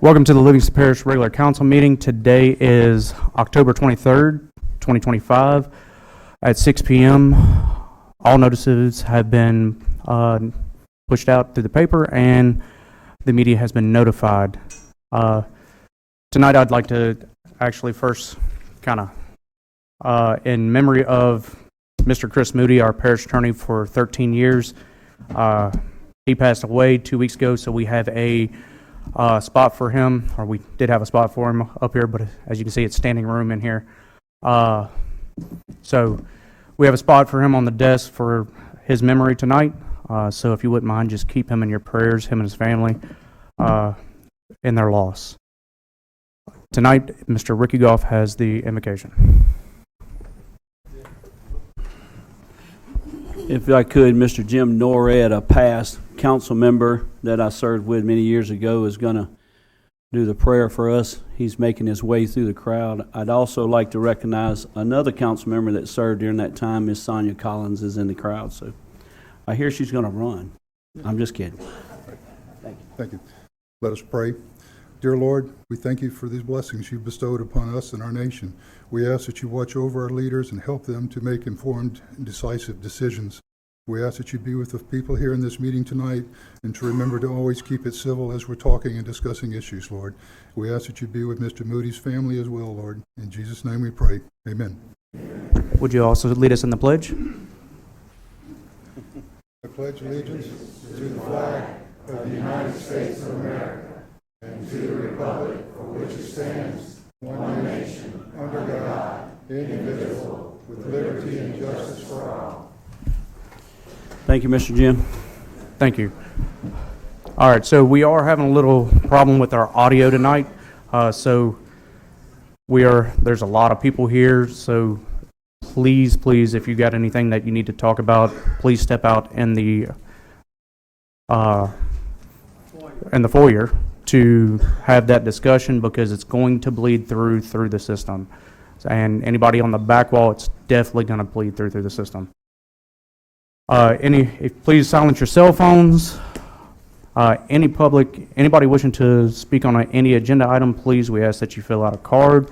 Welcome to the Livingston Parish Regular Council meeting. Today is October 23rd, 2025 at 6 p.m. All notices have been pushed out through the paper and the media has been notified. Tonight I'd like to actually first kind of, in memory of Mr. Chris Moody, our parish attorney for 13 years. He passed away 2 weeks ago, so we have a spot for him, or we did have a spot for him up here, but as you can see, it's standing room in here. So we have a spot for him on the desk for his memory tonight. So if you wouldn't mind, just keep him in your prayers, him and his family, in their loss. Tonight, Mr. Ricky Goff has the invocation. If I could, Mr. Jim Norred, a past council member that I served with many years ago, is going to do the prayer for us. He's making his way through the crowd. I'd also like to recognize another council member that served during that time. Miss Sonia Collins is in the crowd, so I hear she's going to run. I'm just kidding. Thank you. Thank you. Let us pray. Dear Lord, we thank you for these blessings you've bestowed upon us and our nation. We ask that you watch over our leaders and help them to make informed and decisive decisions. We ask that you be with the people here in this meeting tonight and to remember to always keep it civil as we're talking and discussing issues, Lord. We ask that you be with Mr. Moody's family as well, Lord. In Jesus' name we pray. Amen. Would you also lead us in the pledge? I pledge allegiance to the flag of the United States of America and to the republic for which it stands, one nation, under God, indivisible, with liberty and justice for all. Thank you, Mr. Jim. Thank you. All right, so we are having a little problem with our audio tonight. There's a lot of people here, so please, if you got anything that you need to talk about, please step out in the foyer to have that discussion, because it's going to bleed through the system. And anybody on the back wall, it's definitely going to bleed through the system. Please silence your cell phones. Anybody wishing to speak on any agenda item, please, we ask that you fill out a card.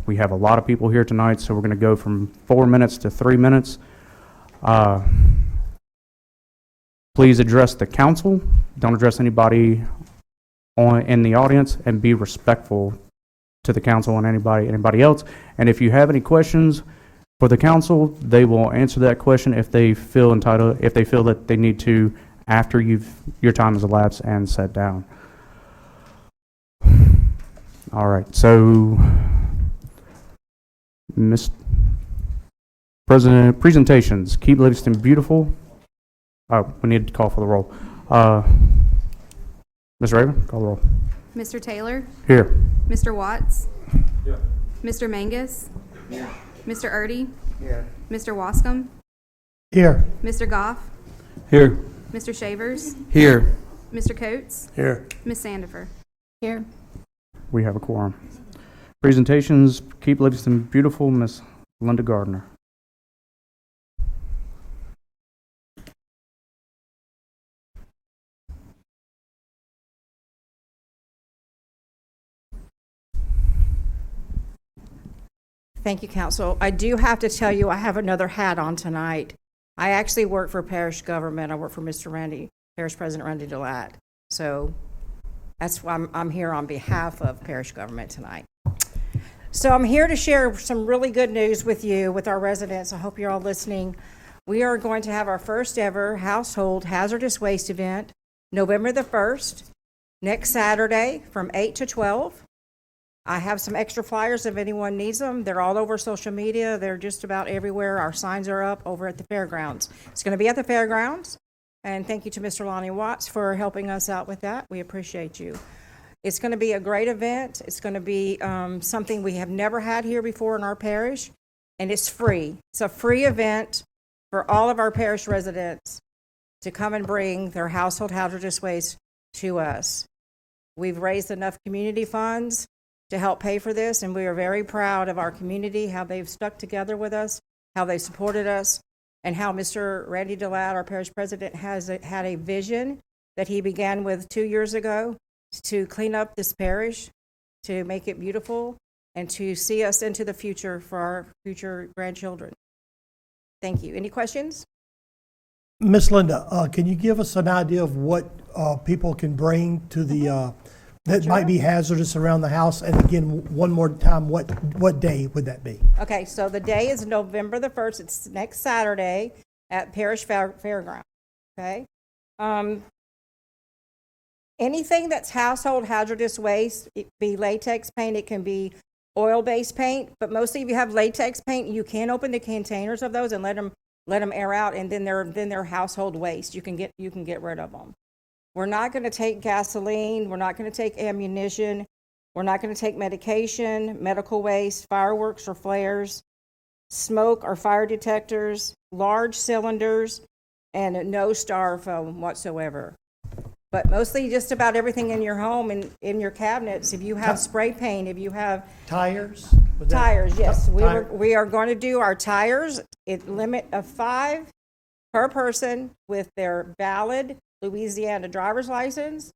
We have a lot of people here tonight, so we're going to go from 4 minutes to 3 minutes. Please address the council. Don't address anybody in the audience, and be respectful to the council and anybody else. And if you have any questions for the council, they will answer that question if they feel entitled, if they feel that they need to, after your time has elapsed and sat down. All right, so Mr. President, presentations. Keep Livingston beautiful. We need to call for the roll. Ms. Raven, call the roll. Mr. Taylor? Here. Mr. Watts? Here. Mr. Mangus? Here. Mr. Erdy? Here. Mr. Wascom? Here. Mr. Goff? Here. Mr. Shavers? Here. Mr. Coates? Here. Ms. Sandifer? Here. We have a quorum. Presentations. Keep Livingston beautiful, Ms. Linda Gardner. Thank you, Council. I do have to tell you, I have another hat on tonight. I actually work for parish government. I work for Mr. Parish President Randy DeLatte. So that's why I'm here on behalf of parish government tonight. So I'm here to share some really good news with you, with our residents. I hope you're all listening. We are going to have our first ever household hazardous waste event, November the 1st, next Saturday from 8 to 12. I have some extra flyers if anyone needs them. They're all over social media. They're just about everywhere. Our signs are up over at the fairgrounds. It's going to be at the fairgrounds. And thank you to Mr. Lonnie Watts for helping us out with that. We appreciate you. It's going to be a great event. It's going to be something we have never had here before in our parish. And it's free. It's a free event for all of our parish residents to come and bring their household hazardous waste to us. We've raised enough community funds to help pay for this, and we are very proud of our community, how they've stuck together with us, how they supported us, and how Mr. Randy DeLatte, our parish president, has had a vision that he began with 2 years ago to clean up this parish, to make it beautiful, and to see us into the future for our future grandchildren. Thank you. Any questions? Miss Linda, can you give us an idea of what people can bring to the, that Sure. might be hazardous around the house? And again, one more time, what day would that be? Okay, so the day is November the 1st. It's next Saturday at Parish Fairground. Okay? Anything that's household hazardous waste, it be latex paint, it can be oil-based paint, but mostly if you have latex paint, you can open the containers of those and let them air out, and then they're household waste. You can get rid of them. We're not going to take gasoline. We're not going to take ammunition. We're not going to take medication, medical waste, fireworks or flares, smoke or fire detectors, large cylinders, and no styrofoam whatsoever. But mostly just about everything in your home and in your cabinets. If you have spray paint, if you have Tires? Would that- tires, yes, Tire- we are going to do our tires. It limit of 5 per person with their valid Louisiana driver's license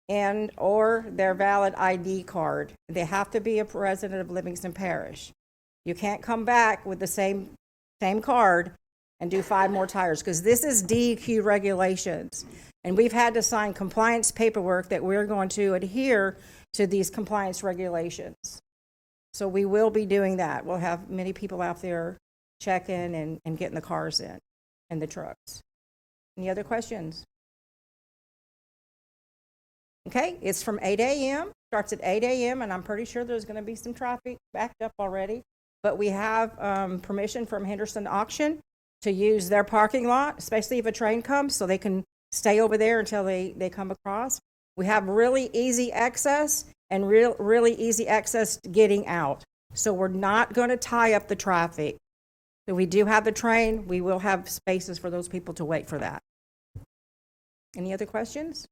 and or their valid ID card. They have to be a resident of Livingston Parish. You can't come back with the same card and do 5 more tires, because this is DEQ regulations. And we've had to sign compliance paperwork that we're going to adhere to these compliance regulations. So we will be doing that. We'll have many people out there checking and getting the cars in and the trucks. Any other questions? Okay, it's from 8 a.m., starts at 8 a.m., and I'm pretty sure there's going to be some traffic backed up already. But we have permission from Henderson Auction to use their parking lot, especially if a train comes, so they can stay over there until they come across. We have really easy access and really easy access getting out. So we're not going to tie up the traffic. So we do have the train. We will have spaces for those people to wait for that. Any other questions?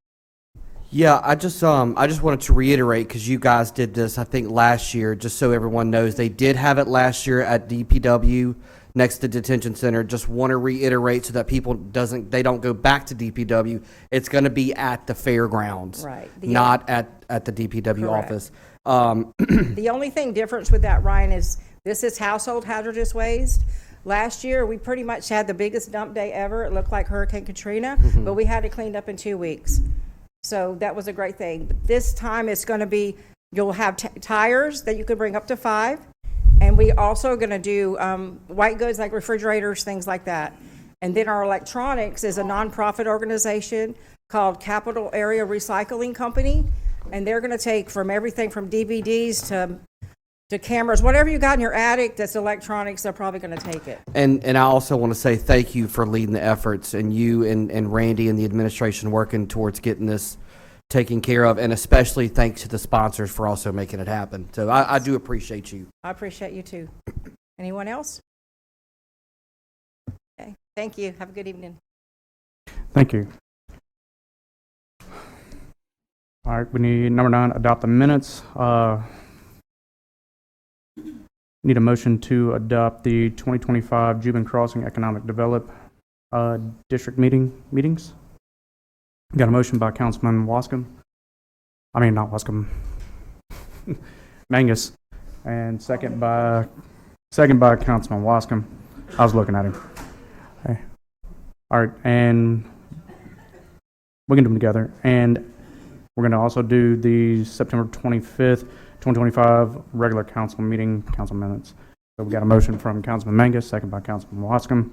Yeah, I just wanted to reiterate, because you guys did this, I think, last year, just so everyone knows. They did have it last year at DPW next to detention center. Just want to reiterate so that people they don't go back to DPW. It's going to be at the fairgrounds, Right. not at the DPW Correct. office. The only thing difference with that, Ryan, is this is household hazardous waste. Last year, we pretty much had the biggest dump day ever. It looked like Hurricane Katrina, but we had it cleaned up in 2 weeks. So that was a great thing. But this time it's going to be, you'll have tires that you could bring up to 5. And we also going to do white goods like refrigerators, things like that. And then our electronics is a nonprofit organization called Capital Area Recycling Company. And they're going to take from everything from DVDs to cameras, whatever you got in your attic that's electronics, they're probably going to take it. And I also want to say thank you for leading the efforts, and you and Randy and the administration working towards getting this taken care of, and especially thanks to the sponsors for also making it happen. So I do appreciate you. I appreciate you too. Anyone else? Okay, thank you. Have a good evening. Thank you. All right, we need number 9, adopt the minutes. Need a motion to adopt the 2025 Juban Crossing Economic Development District meetings. Got a motion by Councilman Wascom. I mean, not Wascom. Mangus. And second by Councilman Wascom. I was looking at him. Okay. All right, and we can do them together. And we're going to also do the September 25th, 2025 regular council meeting council minutes. So we got a motion from Councilman Mangus, second by Councilman Wascom.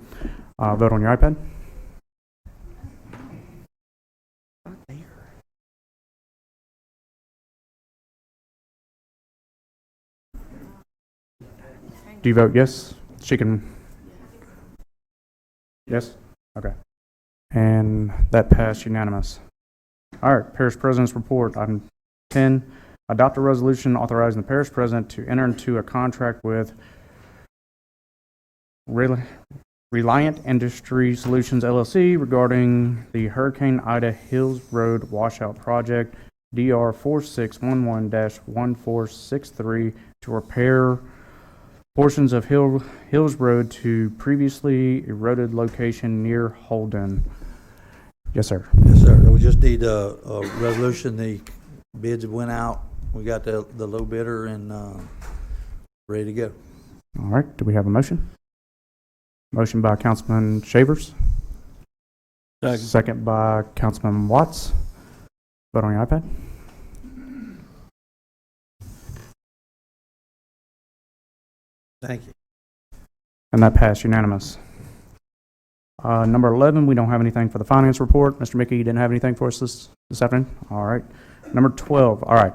Vote on your iPad. Do you vote yes? She can. Yes? Okay. And that passed unanimous. All right, Parish President's Report. Item 10, adopt a resolution authorizing the Parish President to enter into a contract with Reliant Industry Solutions, LLC regarding the Hurricane Ida Hills Road Washout Project, DR 4611-1463, to repair portions of Hills Road to previously eroded location near Holden. Yes, sir. Yes, sir. We just need a resolution. The Bids went out. We got the low bidder and ready to go. All right, do we have a motion? Motion by Councilman Shavers, second by Councilman Watts. Vote on your iPad. Thank you. And that passed unanimous. Number 11, we don't have anything for the finance report. Mr. Mickey, you didn't have anything for us this afternoon? All right. Number 12, all right.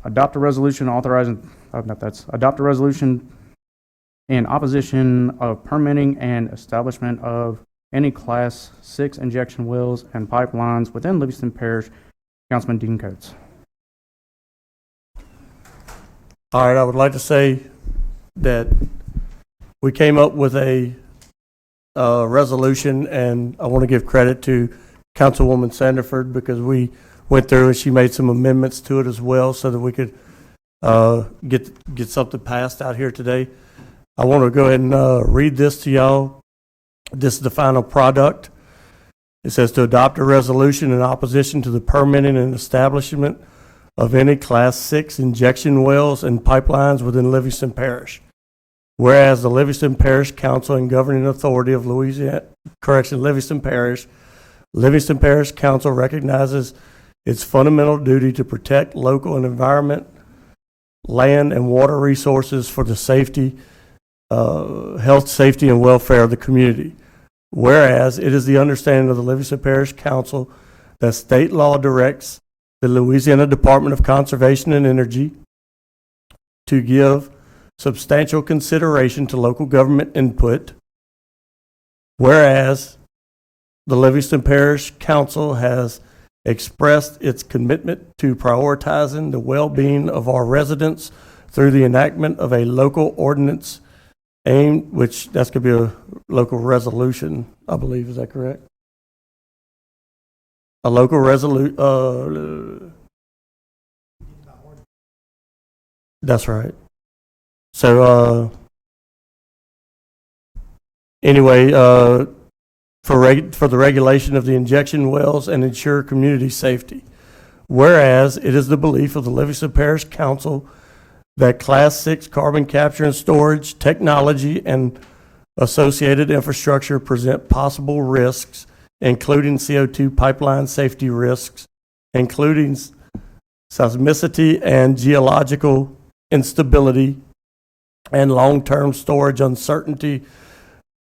Adopt a resolution authorizing, adopt a resolution in opposition of permitting and establishment of any Class 6 injection wells and pipelines within Livingston Parish. Councilman Dean Coates. All right, I would like to say that we came up with a resolution, and I want to give credit to Councilwoman Sanderford because we went through and she made some amendments to it as well so that we could get something passed out here today. I want to go ahead and read this to y'all. This is the final product. It says to adopt a resolution in opposition to the permitting and establishment of any Class 6 injection wells and pipelines within Livingston Parish. Whereas the Livingston Parish Council and Governing Authority of Livingston Parish Council recognizes its fundamental duty to protect local and environment, land, and water resources for the safety, health, safety, and welfare of the community. Whereas it is the understanding of the Livingston Parish Council that state law directs the Louisiana Department of Conservation and Energy to give substantial consideration to local government input. Whereas the Livingston Parish Council has expressed its commitment to prioritizing the well-being of our residents through the enactment of a local ordinance aimed, which that's going to be a local resolution, I believe. Is that correct? A local resolution. That's right. So anyway, for the regulation of the injection wells and ensure community safety. Whereas it is the belief of the Livingston Parish Council that Class 6 carbon capture and storage technology and associated infrastructure present possible risks, including CO2 pipeline safety risks, including seismicity and geological instability, and long-term storage uncertainty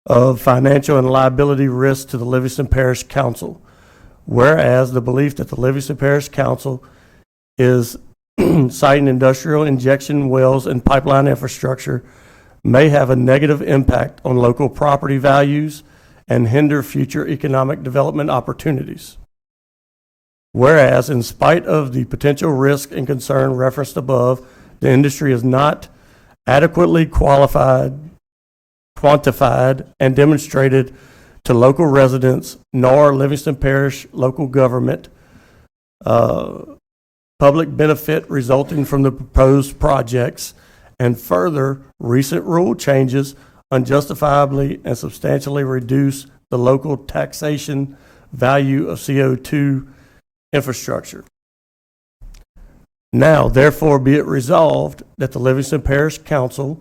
of financial and liability risks to the Livingston Parish Council. Whereas the belief that the Livingston Parish Council is citing industrial injection wells and pipeline infrastructure may have a negative impact on local property values and hinder future economic development opportunities. Whereas, in spite of the potential risk and concern referenced above, the industry is not adequately quantified, and demonstrated to local residents nor Livingston Parish local government public benefit resulting from the proposed projects, and further, recent rule changes unjustifiably and substantially reduce the local taxation value of CO2 infrastructure. Now, therefore, be it resolved that the Livingston Parish Council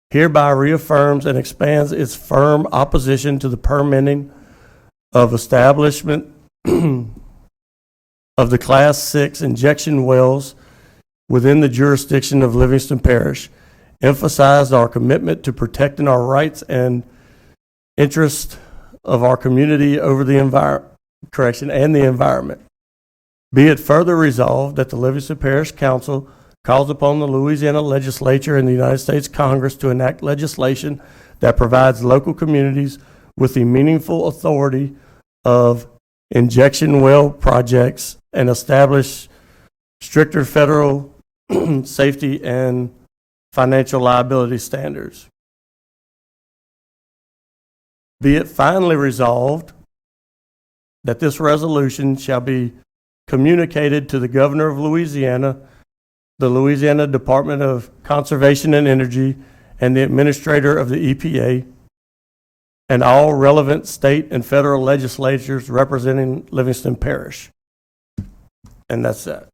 hereby reaffirms and expands its firm opposition to the permitting of establishment of the Class 6 injection wells within the jurisdiction of Livingston Parish, emphasized our commitment to protecting our rights and interests of our community over the and the environment. Be it further resolved that the Livingston Parish Council calls upon the Louisiana Legislature and the United States Congress to enact legislation that provides local communities with the meaningful authority of injection well projects and establish stricter federal safety and financial liability standards. Be it finally resolved that this resolution shall be communicated to the Governor of Louisiana, the Louisiana Department of Conservation and Energy, and the Administrator of the EPA, and all relevant state and federal legislatures representing Livingston Parish. And that's that.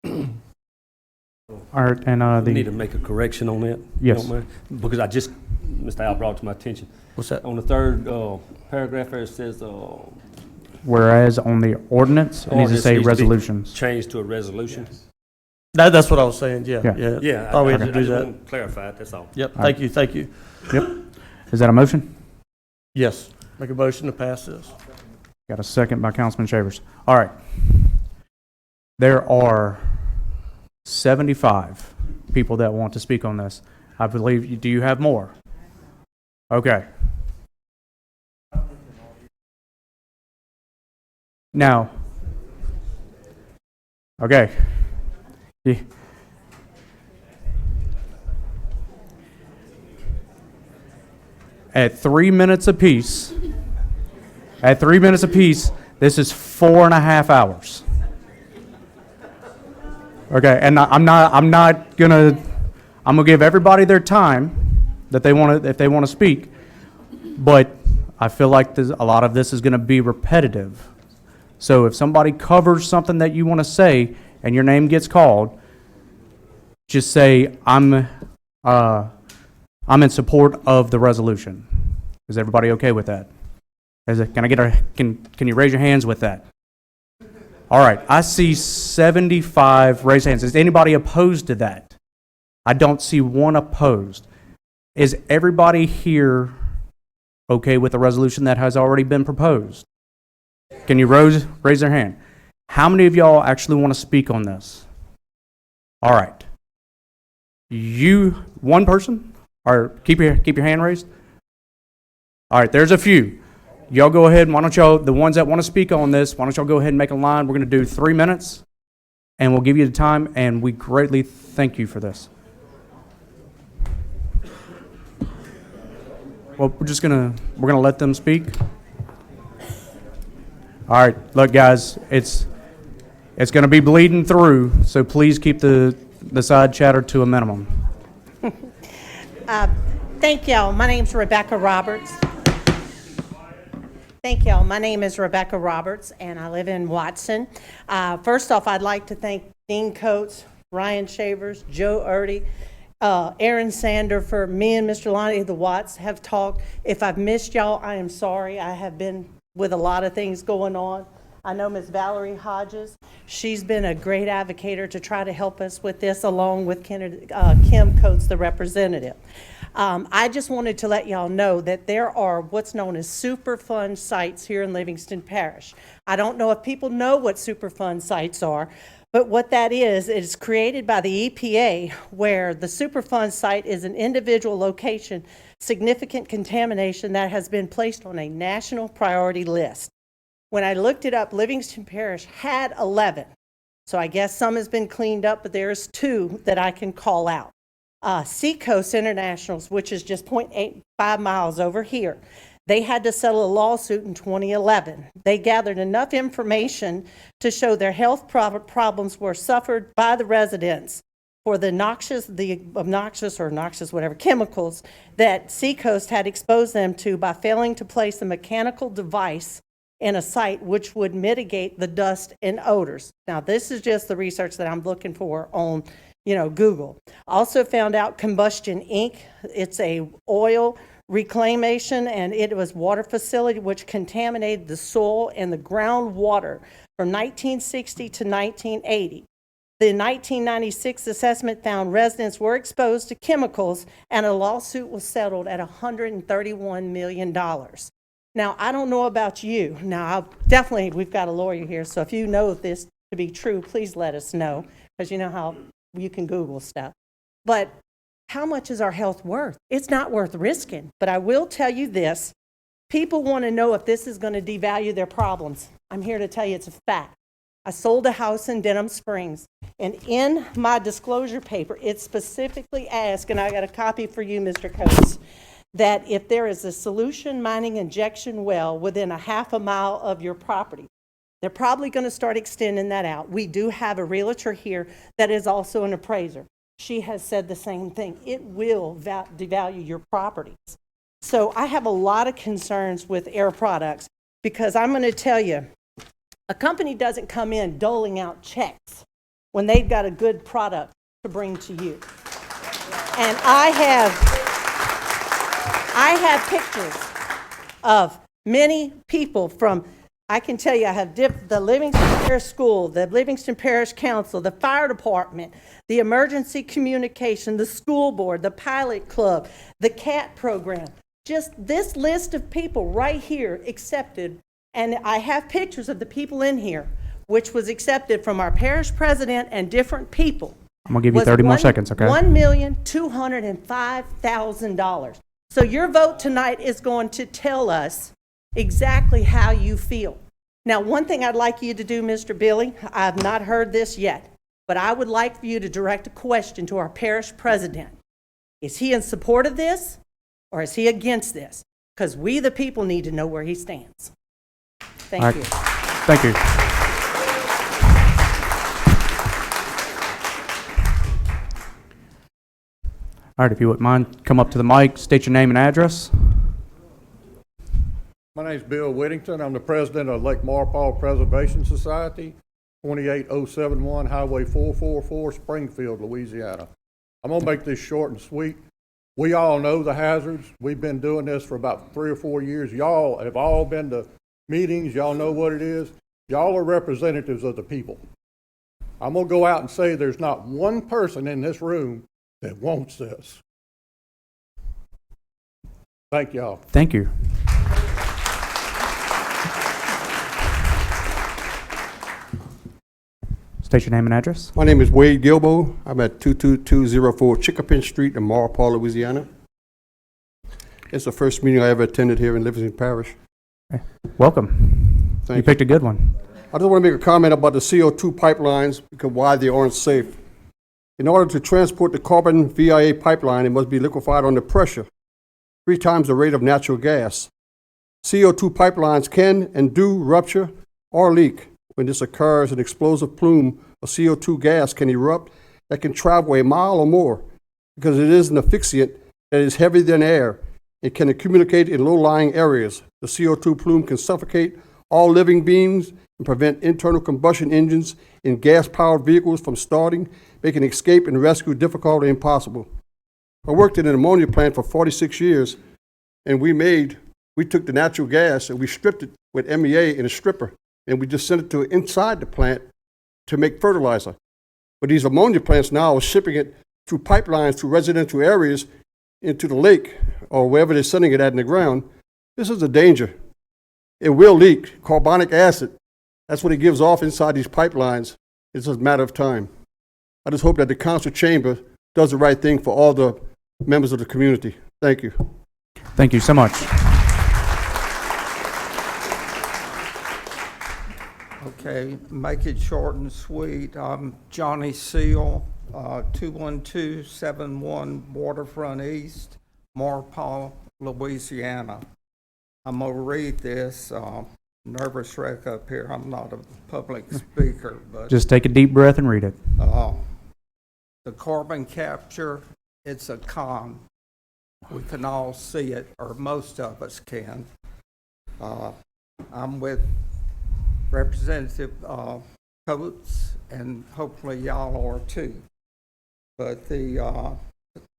All right, and We need the, to make a correction on that. if you Yes. don't mind, Because Mr. Al brought it to my attention. What's that? On the third paragraph there, it says, whereas on the ordinance, it needs to Ordinance say needs to be- resolutions. change to a resolution. That's what I was saying, yeah, Yeah. yeah. Yeah, Thought we I had to do just that. want to clarify it, that's all. Yep, thank you, thank you. Yep. Is that a motion? Yes, make a motion to pass this. Got a second by Councilman Shavers. All right. There are 75 people that want to speak on this. I believe, do you have more? Okay. Now, okay. Yeah. At 3 minutes apiece, this is 4.5 hours. Okay, and I'm gonna give everybody their time that they want to, if they want to speak, but I feel like a lot of this is gonna be repetitive. So if somebody covers something that you want to say and your name gets called, just say, I'm in support of the resolution. Is everybody okay with that? Can you raise your hands with that? All right, I see 75 raised hands. Is anybody opposed to that? I don't see one opposed. Is everybody here okay with the resolution that has already been proposed? Can you raise their hand? How many of y'all actually want to speak on this? All right. One person? Or keep your hand raised? All right, there's a few. Y'all go ahead, why don't y'all, the ones that want to speak on this, why don't y'all go ahead and make a line? We're going to do 3 minutes, and we'll give you the time, and we greatly thank you for this. Well, we're gonna let them speak. All right, look, guys, it's gonna be bleeding through, so please keep the side chatter to a minimum. Thank y'all. My name's Rebecca Roberts. Thank y'all. My name is Rebecca Roberts, and I live in Watson. First off, I'd like to thank Dean Coates, Ryan Shavers, Joe Erdy, Aaron Sander for me and Mr. Lonnie, the Watts, have talked. If I've missed y'all, I am sorry. I have been with a lot of things going on. I know Ms. Valerie Hodges. She's been a great advocate to try to help us with this, along with Kim Coates, the representative. I just wanted to let y'all know that there are what's known as Superfund sites here in Livingston Parish. I don't know if people know what Superfund sites are, but what that is created by the EPA, where the Superfund site is an individual location, significant contamination that has been placed on a national priority list. When I looked it up, Livingston Parish had 11. So I guess some has been cleaned up, but there's 2 that I can call out. Seacoast Internationals, which is just 0.85 miles over here, they had to settle a lawsuit in 2011. They gathered enough information to show their health problems were suffered by the residents for the obnoxious chemicals that Seacoast had exposed them to by failing to place a mechanical device in a site which would mitigate the dust and odors. Now, this is just the research that I'm looking for on Google. Also found out Combustion Inc. It's a oil reclamation, and it was water facility which contaminated the soil and the groundwater from 1960 to 1980. The 1996 assessment found residents were exposed to chemicals, and a lawsuit was settled at $131 million. Now, I don't know about you. Now, we've got a lawyer here, so if you know this to be true, please let us know, because you know how you can Google stuff. But how much is our health worth? It's not worth risking. But I will tell you this. People want to know if this is going to devalue their problems. I'm here to tell you it's a fact. I sold a house in Denham Springs, and in my disclosure paper, it specifically asks, and I got a copy for you, Mr. Coates, that if there is a solution mining injection well within a half a mile of your property, they're probably going to start extending that out. We do have a realtor here that is also an appraiser. She has said the same thing. It will devalue your properties. So I have a lot of concerns with Air Products, because I'm going to tell you, A company doesn't come in doling out checks when they've got a good product to bring to you. And I have pictures of many people from, I can tell you, I have the Livingston Parish School, the Livingston Parish Council, the fire department, the emergency communication, the school board, the pilot club, the CAT program. Just this list of people right here accepted, and I have pictures of the people in here, which was accepted from our parish president and different people. I'm going to give you 30 more seconds, okay? $1,205,000. So your vote tonight is going to tell us exactly how you feel. Now, one thing I'd like you to do, Mr. Billy, I've not heard this yet, but I would like for you to direct a question to our parish president. Is he in support of this, or is he against this? Because we, the people, need to know where he stands. Thank All right. you. Thank you. All right, if you wouldn't mind, come up to the mic, state your name and address. My name's Bill Whittington. I'm the president of Lake Marpaw Preservation Society, 28071 Highway 444, Springfield, Louisiana. I'm gonna make this short and sweet. We all know the hazards. We've been doing this for about 3 or 4 years. Y'all have all been to meetings. Y'all know what it is. Y'all are representatives of the people. I'm gonna go out and say there's not one person in this room that wants this. Thank y'all. Thank you. State your name and address. My name is Wade Gilbo. I'm at 22204 Chickapin Street in Marpaw, Louisiana. It's the first meeting I ever attended here in Livingston Parish. Okay. Welcome. Thank You picked a good one. I just want to make a comment about the CO2 pipelines because why they aren't safe. In order to transport the carbon VIA pipeline, it must be liquefied under pressure, 3 times the rate of natural gas. CO2 pipelines can and do rupture or leak. When this occurs, an explosive plume of CO2 gas can erupt that can travel a mile or more because it is an asphyxiant that is heavier than air. It can accumulate in low-lying areas. The CO2 plume can suffocate all living beings and prevent internal combustion engines in gas-powered vehicles from starting, making escape and rescue difficult or impossible. I worked in an ammonia plant for 46 years, and we took the natural gas and we stripped it with MEA in a stripper, and we just sent it to inside the plant to make fertilizer. But these ammonia plants now are shipping it through pipelines to residential areas into the lake or wherever they're sending it at in the ground. This is a danger. It will leak carbonic acid. That's what it gives off inside these pipelines. It's just a matter of time. I just hope that the council chamber does the right thing for all the members of the community. Thank you. Thank you so much. Okay, make it short and sweet. I'm Johnny Seal, 21271 Waterfront East, Marpaw, Louisiana. I'm gonna read this. Nervous wreck up here. I'm not a public speaker, but Just take a deep breath and read it. the carbon capture, it's a con. We can all see it, or most of us can. I'm with Representative Coates, and hopefully y'all are too. But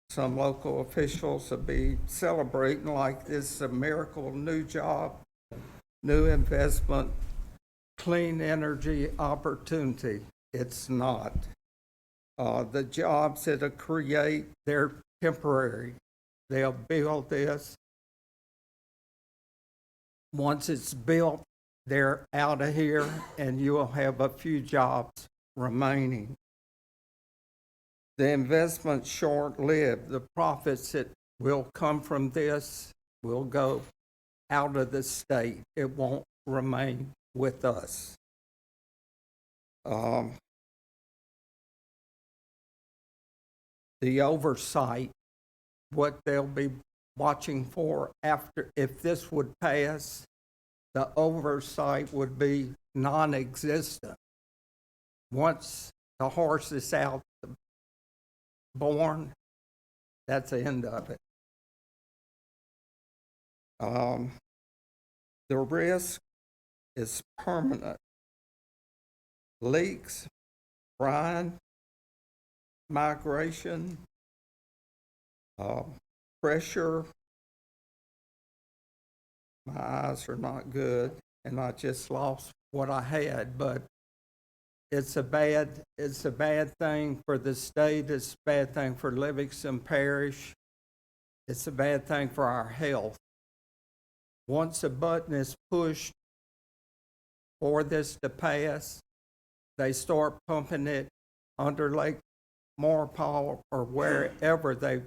some local officials will be celebrating like this is a miracle, new job, new investment, clean energy opportunity. It's not. The jobs that'll create, they're temporary. They'll build this. Once it's built, they're out of here, and you'll have a few jobs remaining. The investment's short-lived. The profits that will come from this will go out of the state. It won't remain with us. The oversight, what they'll be watching for after, if this would pass, the oversight would be non-existent. Once the horse is out born, that's the end of it. The risk is permanent. leaks, brine, migration, pressure. My eyes are not good, and I just lost what I had, but it's a bad thing for the state. It's a bad thing for Livingston Parish. It's a bad thing for our health. Once a button is pushed for this to pass, they start pumping it under Lake Marpaw or wherever they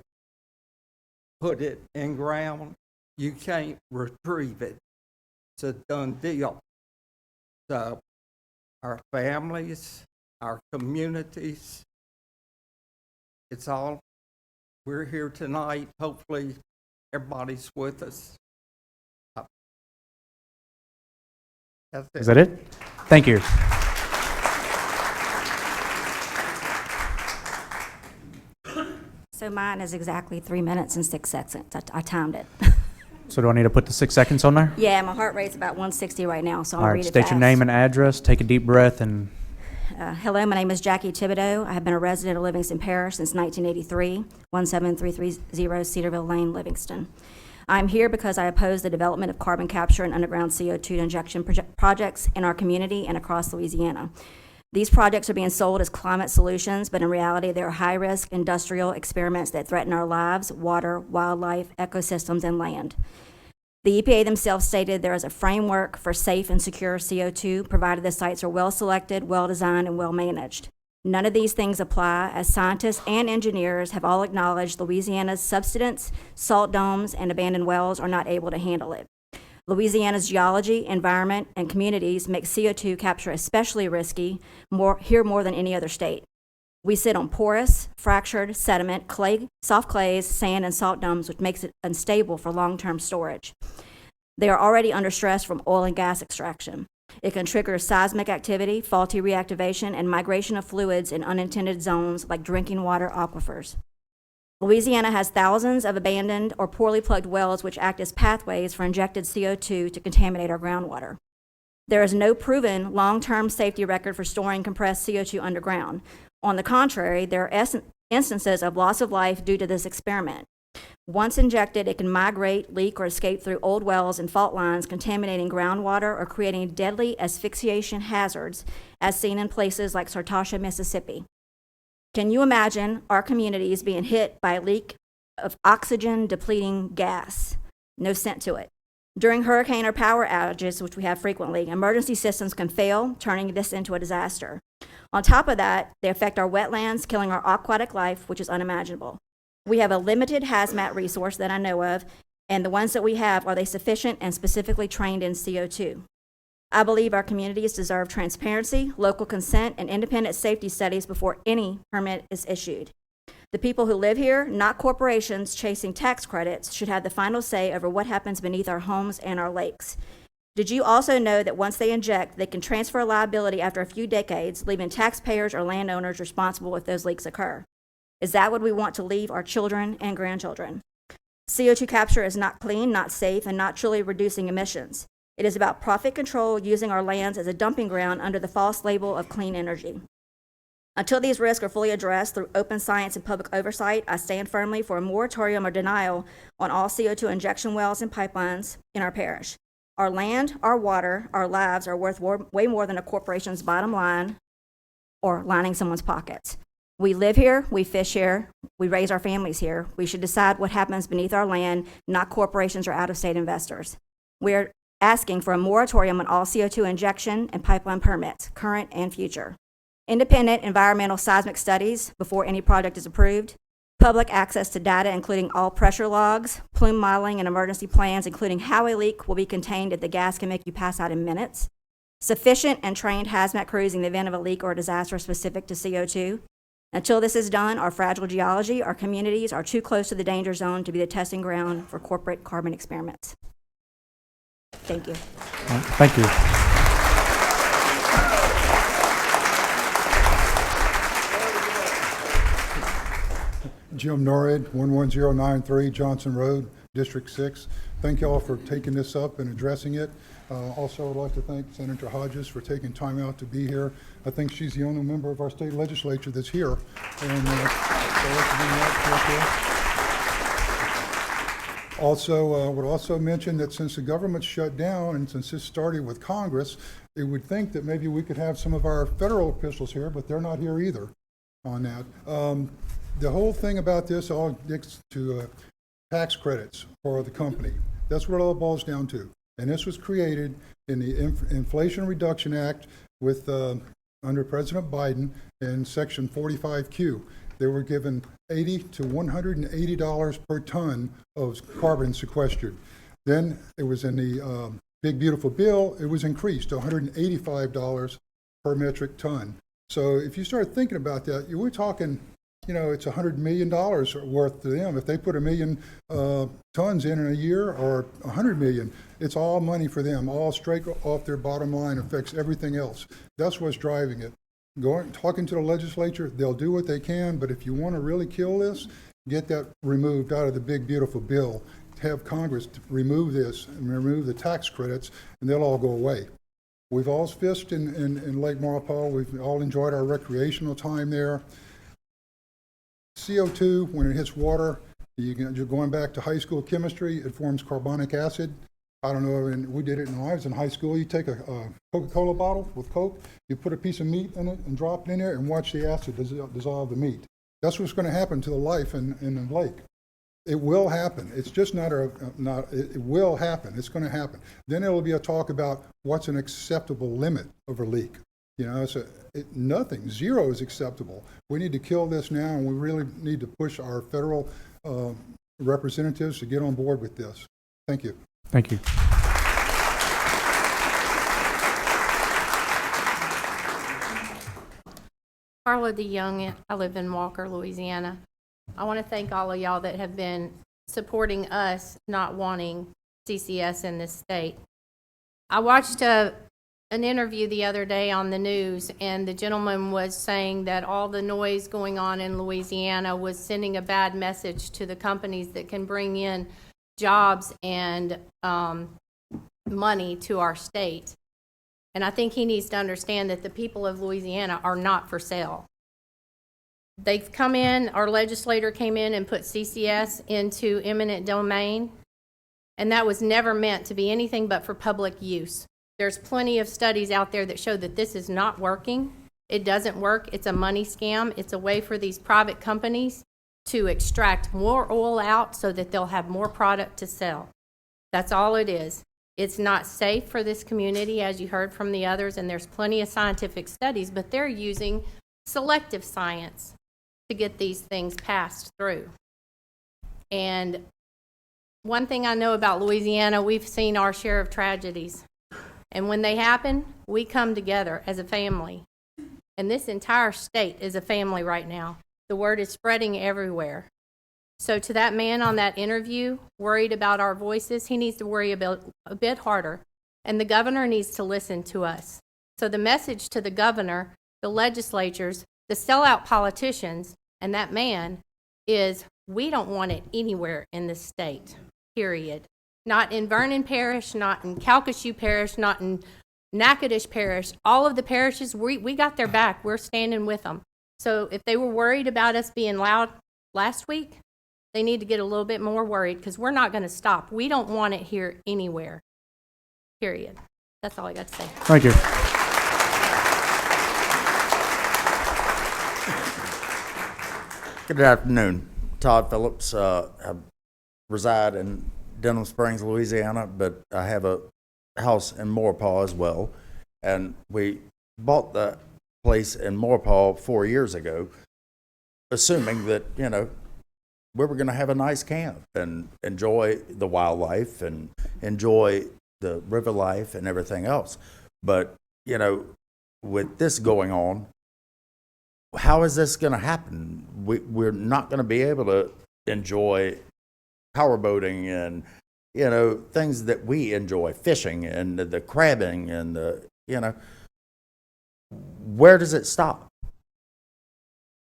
put it in ground. You can't retrieve it. It's a done deal. So our families, our communities, we're here tonight. Hopefully everybody's with us. That's it. Is that it? Thank you. So mine is exactly 3 minutes and 6 seconds. I timed it. So do I need to put the 6 seconds on there? Yeah, my heart rate's about 160 right now, so All I'll right, read it state fast. your name and address, take a deep breath, and Hello, my name is Jackie Thibodeau. I have been a resident of Livingston Parish since 1983, 17330 Cedarville Lane, Livingston. I'm here because I oppose the development of carbon capture and underground CO2 injection projects in our community and across Louisiana. These projects are being sold as climate solutions, but in reality, they are high-risk industrial experiments that threaten our lives, water, wildlife, ecosystems, and land. The EPA themselves stated there is a framework for safe and secure CO2, provided the sites are well-selected, well-designed, and well-managed. None of these things apply, as scientists and engineers have all acknowledged Louisiana's subsidence, salt domes, and abandoned wells are not able to handle it. Louisiana's geology, environment, and communities make CO2 capture especially risky, more than any other state. We sit on porous, fractured sediment, clay, soft clays, sand, and salt domes, which makes it unstable for long-term storage. They are already under stress from oil and gas extraction. It can trigger seismic activity, faulty reactivation, and migration of fluids in unintended zones like drinking water aquifers. Louisiana has thousands of abandoned or poorly plugged wells which act as pathways for injected CO2 to contaminate our groundwater. There is no proven long-term safety record for storing compressed CO2 underground. On the contrary, there are instances of loss of life due to this experiment. Once injected, it can migrate, leak, or escape through old wells and fault lines, contaminating groundwater or creating deadly asphyxiation hazards, as seen in places like Sartasha, Mississippi. Can you imagine our communities being hit by a leak of oxygen-depleting gas? No scent to it. During hurricane or power outages, which we have frequently, emergency systems can fail, turning this into a disaster. On top of that, they affect our wetlands, killing our aquatic life, which is unimaginable. We have a limited hazmat resource that I know of, and the ones that we have, are they sufficient and specifically trained in CO2? I believe our communities deserve transparency, local consent, and independent safety studies before any permit is issued. The people who live here, not corporations chasing tax credits, should have the final say over what happens beneath our homes and our lakes. Did you also know that once they inject, they can transfer liability after a few decades, leaving taxpayers or landowners responsible if those leaks occur? Is that what we want to leave our children and grandchildren? CO2 capture is not clean, not safe, and not truly reducing emissions. It is about profit control, using our lands as a dumping ground under the false label of clean energy. Until these risks are fully addressed through open science and public oversight, I stand firmly for a moratorium or denial on all CO2 injection wells and pipelines in our parish. Our land, our water, our lives are worth way more than a corporation's bottom line or lining someone's pockets. We live here, we fish here, we raise our families here. We should decide what happens beneath our land, not corporations or out-of-state investors. We're asking for a moratorium on all CO2 injection and pipeline permits, current and future. Independent environmental seismic studies before any project is approved. Public access to data, including all pressure logs, plume modeling, and emergency plans, including how a leak will be contained if the gas can make you pass out in minutes. Sufficient and trained hazmat crews in the event of a leak or a disaster specific to CO2. Until this is done, our fragile geology, our communities are too close to the danger zone to be the testing ground for corporate carbon experiments. Thank you. Thank you. Jim Norred, 11093 Johnson Road, District 6. Thank you all for taking this up and addressing it. Also, I'd like to thank Senator Hodges for taking time out to be here. I think she's the only member of our state legislature that's here. And so I'd like to bring that to her. Also, would also mention that since the government's shut down and since this started with Congress, it would think that maybe we could have some of our federal officials here, but they're not here either on that. The whole thing about this all gets to tax credits for the company. That's what it all boils down to. And this was created in the Inflation Reduction Act with under President Biden in Section 45Q. They were given $80 to $180 per ton of carbon sequestered. Then it was in the Big Beautiful Bill, it was increased to $185 per metric ton. So if you start thinking about that, we're talking, it's $100 million worth to them. If they put 1 million tons in a year or 100 million, it's all money for them, all straight off their bottom line, affects everything else. That's what's driving it. Talking to the legislature, they'll do what they can, but if you want to really kill this, get that removed out of the Big Beautiful Bill. Have Congress to remove this and remove the tax credits, and they'll all go away. We've all fished in Lake Maurepas. We've all enjoyed our recreational time there. CO2, when it hits water, you're going back to high school chemistry, it forms carbonic acid. I don't know, and we did it when I was in high school. You take a Coca-Cola bottle with Coke, you put a piece of meat in it and drop it in there and watch the acid dissolve the meat. That's what's going to happen to the life in the lake. It will happen. It's just it will happen. It's going to happen. Then there will be a talk about what's an acceptable limit of a leak. Nothing, zero is acceptable. We need to kill this now, and we really need to push our federal representatives to get on board with this. Thank you. Thank you. Carla DeYoung, I live in Walker, Louisiana. I want to thank all of y'all that have been supporting us not wanting CCS in this state. I watched an interview the other day on the news, and the gentleman was saying that all the noise going on in Louisiana was sending a bad message to the companies that can bring in jobs and money to our state. And I think he needs to understand that the people of Louisiana are not for sale. They've come in, our legislator came in and put CCS into eminent domain, and that was never meant to be anything but for public use. There's plenty of studies out there that show that this is not working. It doesn't work. It's a money scam. It's a way for these private companies to extract more oil out so that they'll have more product to sell. That's all it is. It's not safe for this community, as you heard from the others, and there's plenty of scientific studies, but they're using selective science to get these things passed through. And one thing I know about Louisiana, we've seen our share of tragedies. And when they happen, we come together as a family. And this entire state is a family right now. The word is spreading everywhere. So to that man on that interview, worried about our voices, he needs to worry about a bit harder. And the governor needs to listen to us. So the message to the governor, the legislatures, the sellout politicians, and that man is, we don't want it anywhere in this state, period. Not in Vernon Parish, not in Calcasieu Parish, not in Natchitoches Parish. All of the parishes, we got their back. We're standing with them. So if they were worried about us being loud last week, they need to get a little bit more worried, because we're not going to stop. We don't want it here anywhere, period. That's all I got to say. Thank you. Good afternoon. Todd Phillips. I reside in Denham Springs, Louisiana, but I have a house in Maurepas as well. And we bought the place in Maurepas 4 years ago, assuming that, we were going to have a nice camp and enjoy the wildlife and enjoy the river life and everything else. But, with this going on, how is this going to happen? We're not going to be able to enjoy powerboating and, things that we enjoy, fishing and the crabbing and where does it stop?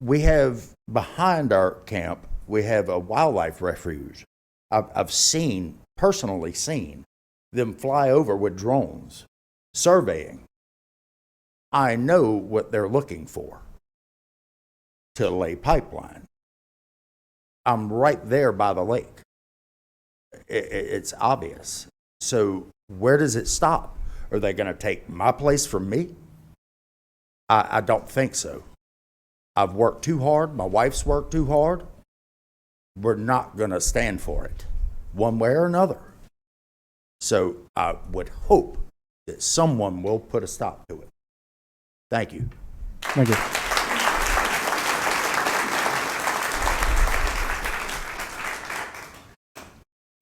We have behind our camp, we have a wildlife refuge. I've personally seen them fly over with drones, surveying. I know what they're looking for to lay pipeline. I'm right there by the lake. It's obvious. So where does it stop? Are they going to take my place from me? I don't think so. I've worked too hard. My wife's worked too hard. We're not going to stand for it one way or another. So I would hope that someone will put a stop to it. Thank you. Thank you.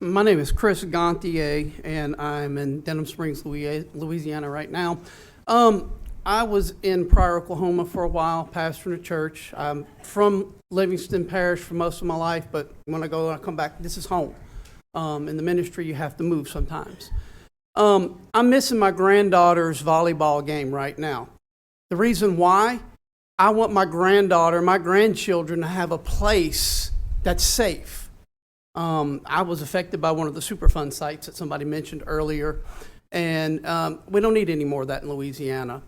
My name is Chris Gontier, and I'm in Denham Springs, Louisiana right now. I was in Pryor, Oklahoma for a while, pastoring a church. I'm from Livingston Parish for most of my life, but when I come back, this is home. In the ministry, you have to move sometimes. I'm missing my granddaughter's volleyball game right now. The reason why, I want my granddaughter, my grandchildren to have a place that's safe. I was affected by one of the Superfund sites that somebody mentioned earlier, and we don't need any more of that in Louisiana,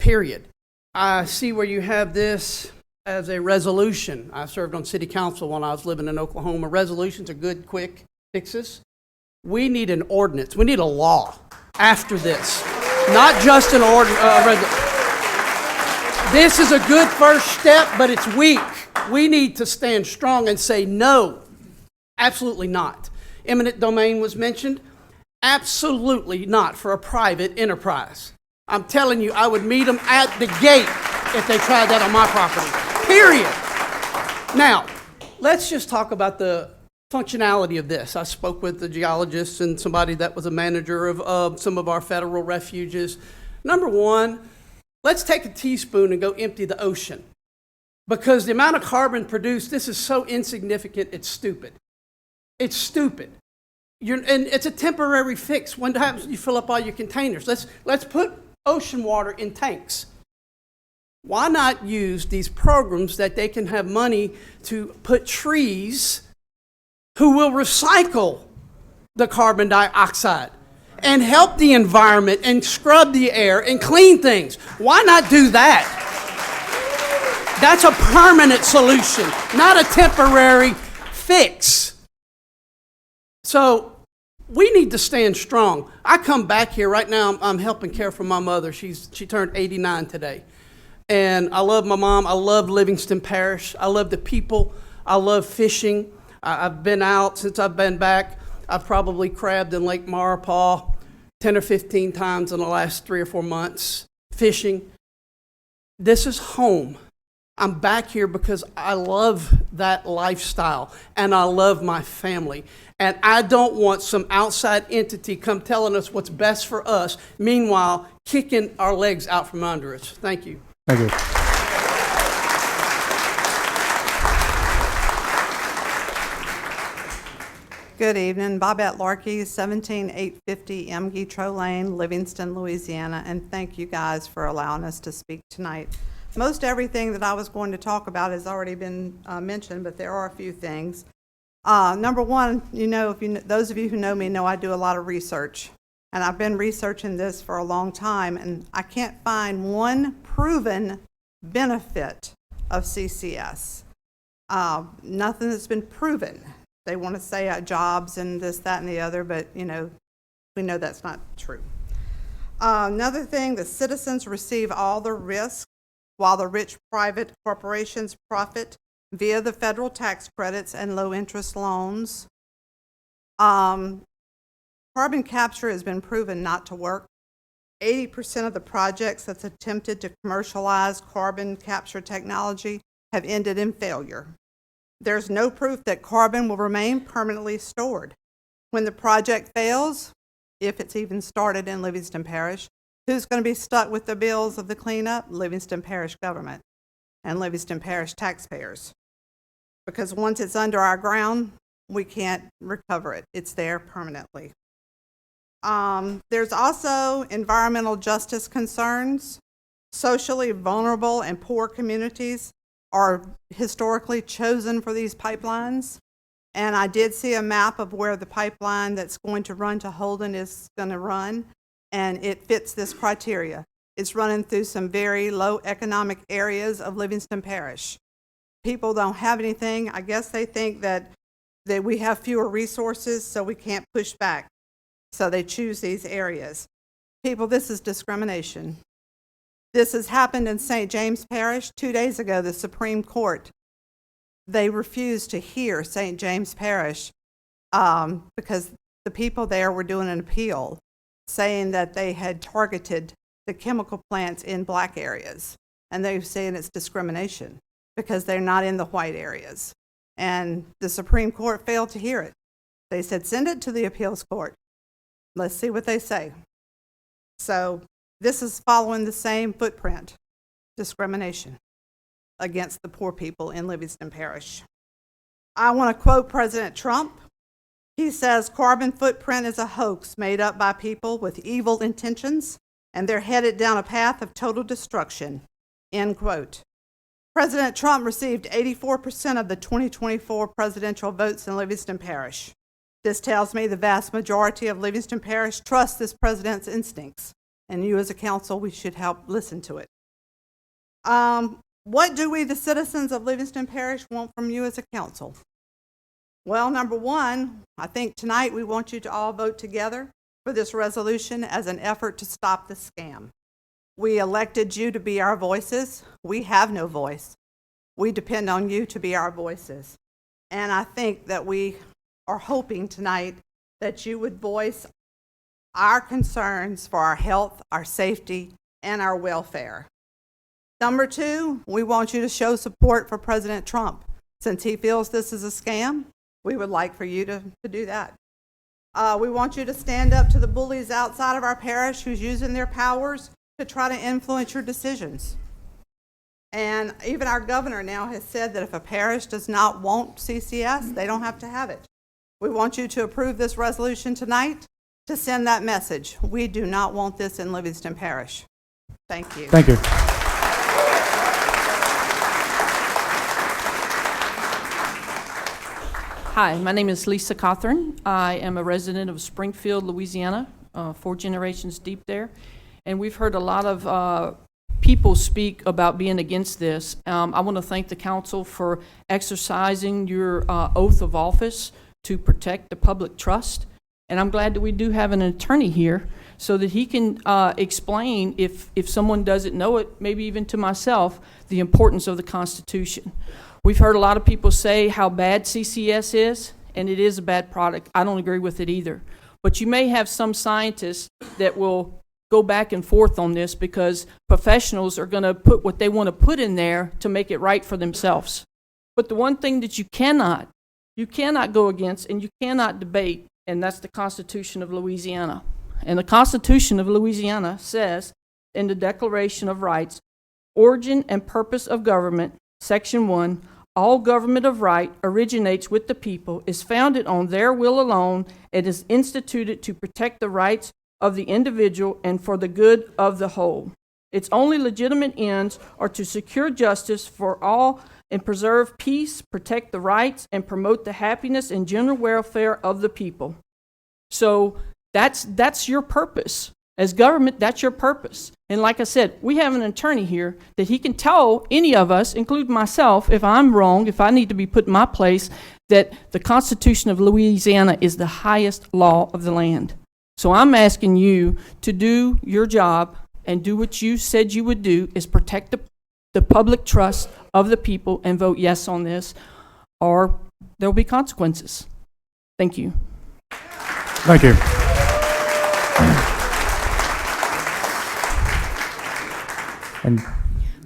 period. I see where you have this as a resolution. I served on city council when I was living in Oklahoma. Resolutions are good, quick fixes. We need an ordinance. We need a law after this, not just an resolution. This is a good first step, but it's weak. We need to stand strong and say no. Absolutely not. Eminent domain was mentioned. Absolutely not for a private enterprise. I'm telling you, I would meet them at the gate if they tried that on my property. Period. Now, let's just talk about the functionality of this. I spoke with the geologists and somebody that was a manager of some of our federal refuges. Number one, let's take a teaspoon and go empty the ocean. Because the amount of carbon produced, this is so insignificant, it's stupid. It's stupid. And it's a temporary fix. When happens, you fill up all your containers. Let's put ocean water in tanks. Why not use these programs that they can have money to put trees who will recycle the carbon dioxide and help the environment and scrub the air and clean things? Why not do that? That's a permanent solution, not a temporary fix. So we need to stand strong. I come back here right now. I'm helping care for my mother. She turned 89 today. And I love my mom. I love Livingston Parish. I love the people. I love fishing. I've been out since I've been back. I've probably crabbed in Lake Maurepas 10 or 15 times in the last 3 or 4 months fishing. This is home. I'm back here because I love that lifestyle and I love my family. And I don't want some outside entity come telling us what's best for us, meanwhile kicking our legs out from under us. Thank you. Thank you. Good evening. Bobette Larkey, 17850 M. Guitreau Lane, Livingston, Louisiana, and thank you guys for allowing us to speak tonight. Most everything that I was going to talk about has already been mentioned, but there are a few things. Number one, those of you who know me know I do a lot of research, and I've been researching this for a long time, and I can't find one proven benefit of CCS. Nothing that's been proven. They want to say jobs and this, that, and the other, but we know that's not true. Another thing, the citizens receive all the risk while the rich private corporations profit via the federal tax credits and low interest loans. Carbon capture has been proven not to work. 80% of the projects that's attempted to commercialize carbon capture technology have ended in failure. There's no proof that carbon will remain permanently stored. When the project fails, if it's even started in Livingston Parish, who's going to be stuck with the bills of the cleanup? Livingston Parish government and Livingston Parish taxpayers. Because once it's under our ground, we can't recover it. It's there permanently. There's also environmental justice concerns. Socially vulnerable and poor communities are historically chosen for these pipelines. And I did see a map of where the pipeline that's going to run to Holden is going to run, and it fits this criteria. It's running through some very low economic areas of Livingston Parish. People don't have anything. I guess they think that we have fewer resources, so we can't push back. So they choose these areas. People, this is discrimination. This has happened in St. James Parish. 2 days ago, the Supreme Court, they refused to hear St. James Parish because the people there were doing an appeal saying that they had targeted the chemical plants in black areas. And they're saying it's discrimination because they're not in the white areas. And the Supreme Court failed to hear it. They said, send it to the appeals court. Let's see what they say. So this is following the same footprint, discrimination against the poor people in Livingston Parish. I want to quote President Trump. He says, carbon footprint is a hoax made up by people with evil intentions, and they're headed down a path of total destruction, end quote. President Trump received 84% of the 2024 presidential votes in Livingston Parish. This tells me the vast majority of Livingston Parish trust this president's instincts, and you as a council, we should help listen to it. What do we, the citizens of Livingston Parish, want from you as a council? Well, number one, I think tonight we want you to all vote together for this resolution as an effort to stop the scam. We elected you to be our voices. We have no voice. We depend on you to be our voices. And I think that we are hoping tonight that you would voice our concerns for our health, our safety, and our welfare. Number two, we want you to show support for President Trump. Since he feels this is a scam, we would like for you to do that. We want you to stand up to the bullies outside of our parish who's using their powers to try to influence your decisions. And even our governor now has said that if a parish does not want CCS, they don't have to have it. We want you to approve this resolution tonight to send that message. We do not want this in Livingston Parish. Thank you. Thank you. Hi, my name is Lisa Cothran. I am a resident of Springfield, Louisiana, 4 generations deep there. And we've heard a lot of people speak about being against this. I want to thank the council for exercising your oath of office to protect the public trust. And I'm glad that we do have an attorney here so that he can explain, if someone doesn't know it, maybe even to myself, the importance of the Constitution. We've heard a lot of people say how bad CCS is, and it is a bad product. I don't agree with it either. But you may have some scientists that will go back and forth on this because professionals are going to put what they want to put in there to make it right for themselves. But the one thing that you cannot go against and you cannot debate, and that's the Constitution of Louisiana. And the Constitution of Louisiana says in the Declaration of Rights, origin and purpose of government, Section 1, all government of right originates with the people, is founded on their will alone, and is instituted to protect the rights of the individual and for the good of the whole. Its only legitimate ends are to secure justice for all and preserve peace, protect the rights, and promote the happiness and general welfare of the people. So that's your purpose. As government, that's your purpose. And like I said, we have an attorney here that he can tell any of us, including myself, if I'm wrong, if I need to be put in my place, that the Constitution of Louisiana is the highest law of the land. So I'm asking you to do your job and do what you said you would do, is protect the public trust of the people and vote yes on this, or there'll be consequences. Thank you. Thank you. And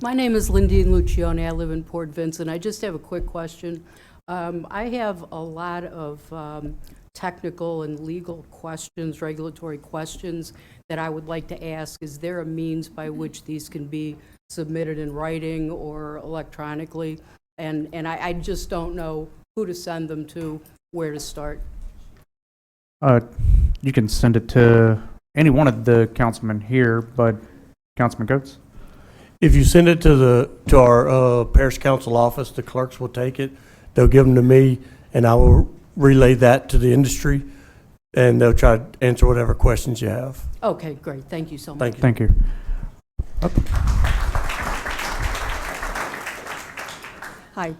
my name is Lindine Lucioni. I live in Port Vincent. I just have a quick question. I have a lot of technical and legal questions, regulatory questions that I would like to ask. Is there a means by which these can be submitted in writing or electronically? And I just don't know who to send them to, where to start. you can send it to any one of the councilmen here, but Councilman Coates? If you send it to our parish council office, the clerks will take it. They'll give them to me, and I will relay that to the industry, and they'll try to answer whatever questions you have. Okay, great. Thank you so much. Thank you. Thank you. Hi.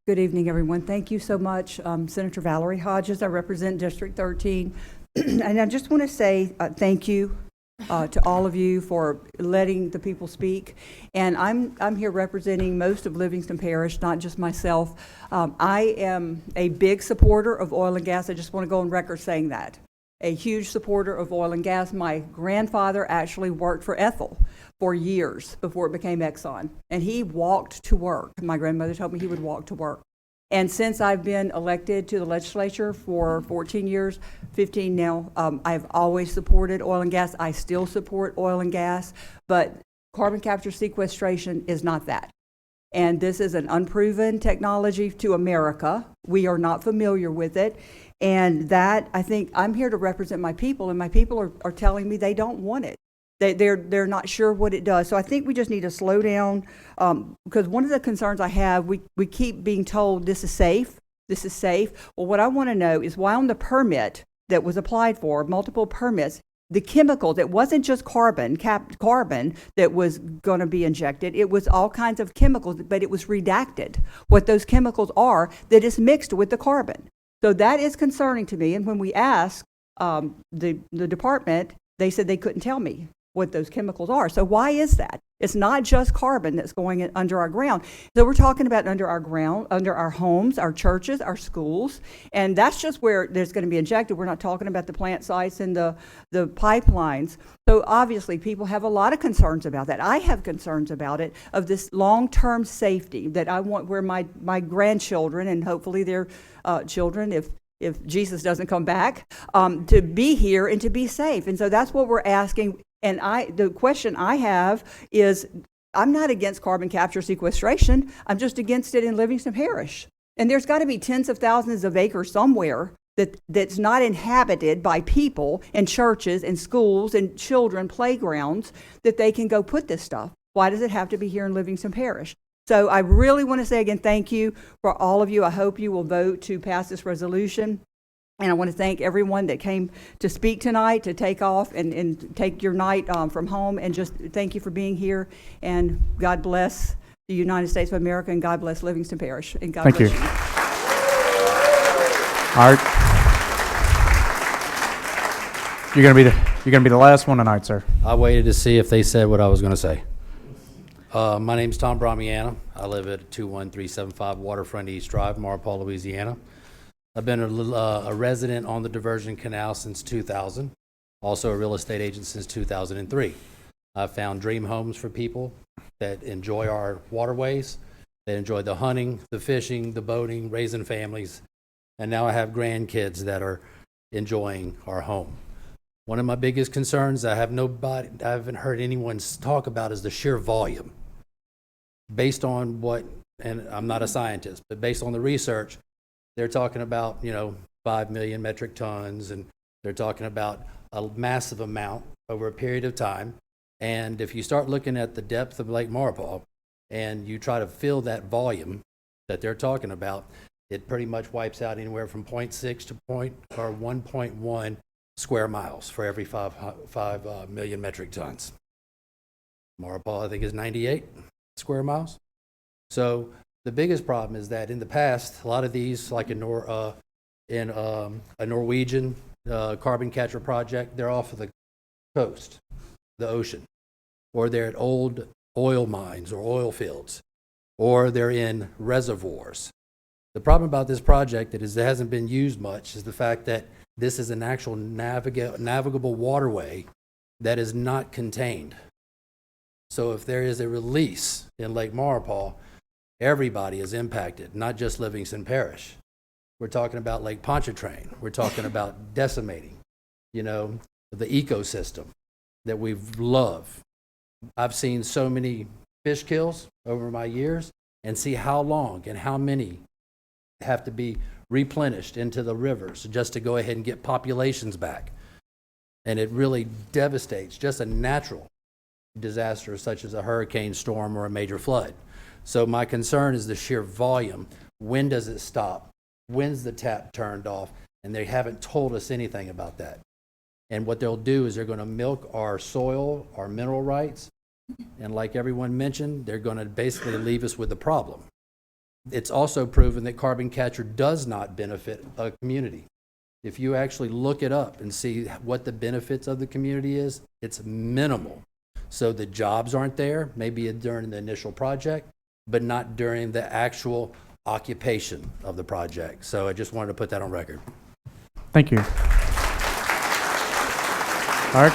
Good evening, everyone. Thank you so much. Senator Valerie Hodges, I represent District 13. And I just want to say thank you to all of you for letting the people speak. And I'm here representing most of Livingston Parish, not just myself. I am a big supporter of oil and gas. I just want to go on record saying that. A huge supporter of oil and gas. My grandfather actually worked for Ethel for years before it became Exxon. And he walked to work. My grandmother told me he would walk to work. And since I've been elected to the legislature for 14 years, 15 now, I've always supported oil and gas. I still support oil and gas, but carbon capture sequestration is not that. And this is an unproven technology to America. We are not familiar with it. And that, I think, I'm here to represent my people, and my people are telling me they don't want it. They're not sure what it does. So I think we just need to slow down, because one of the concerns I have, we keep being told this is safe, this is safe. Well, what I want to know is why on the permit that was applied for, multiple permits, the chemicals, it wasn't just carbon that was going to be injected. It was all kinds of chemicals, but it was redacted what those chemicals are that is mixed with the carbon. So that is concerning to me. And when we asked the department, they said they couldn't tell me what those chemicals are. So why is that? It's not just carbon that's going in under our ground. So we're talking about under our ground, under our homes, our churches, our schools, and that's just where there's going to be injected. We're not talking about the plant sites and the pipelines. So obviously people have a lot of concerns about that. I have concerns about it, of this long-term safety that I want, where my grandchildren and hopefully their children, if Jesus doesn't come back, to be here and to be safe. And so that's what we're asking. And the question I have is, I'm not against carbon capture sequestration. I'm just against it in Livingston Parish. And there's got to be tens of thousands of acres somewhere that's not inhabited by people and churches and schools and children playgrounds that they can go put this stuff. Why does it have to be here in Livingston Parish? So I really want to say again, thank you for all of you. I hope you will vote to pass this resolution. And I want to thank everyone that came to speak tonight, to take off and take your night from home. And just thank you for being here. And God bless the United States of America, and God bless Livingston Parish. And God bless you. All right. You're gonna be the last one tonight, sir. I waited to see if they said what I was going to say. My name's Tom Bramiana. I live at 21375 Waterfront East Drive, Maurepas, Louisiana. I've been a resident on the Diversion Canal since 2000, also a real estate agent since 2003. I've found dream homes for people that enjoy our waterways, that enjoy the hunting, the fishing, the boating, raising families, and now I have grandkids that are enjoying our home. One of my biggest concerns I haven't heard anyone talk about is the sheer volume. Based on what, and I'm not a scientist, but based on the research, they're talking about, 5 million metric tons, and they're talking about a massive amount over a period of time. And if you start looking at the depth of Lake Maurepas and you try to fill that volume that they're talking about, it pretty much wipes out anywhere from 0.6 to 1.1 square miles for every 5 million metric tons. Maurepas, I think, is 98 square miles. So the biggest problem is that in the past, a lot of these, like a Norwegian carbon capture project, they're off of the coast, the ocean, or they're at old oil mines or oil fields, or they're in reservoirs. The problem about this project that hasn't been used much is the fact that this is an actual navigable waterway that is not contained. So if there is a release in Lake Maurepas, everybody is impacted, not just Livingston Parish. We're talking about Lake Pontchartrain. We're talking about decimating, the ecosystem that we've loved. I've seen so many fish kills over my years and see how long and how many have to be replenished into the rivers just to go ahead and get populations back. And it really devastates just a natural disaster such as a hurricane storm or a major flood. So my concern is the sheer volume. When does it stop? When's the tap turned off? And they haven't told us anything about that. And what they'll do is they're going to milk our soil, our mineral rights, and like everyone mentioned, they're going to basically leave us with the problem. It's also proven that carbon capture does not benefit a community. If you actually look it up and see what the benefits of the community is, it's minimal. So the jobs aren't there, maybe during the initial project, but not during the actual occupation of the project. So I just wanted to put that on record. Thank you. All right.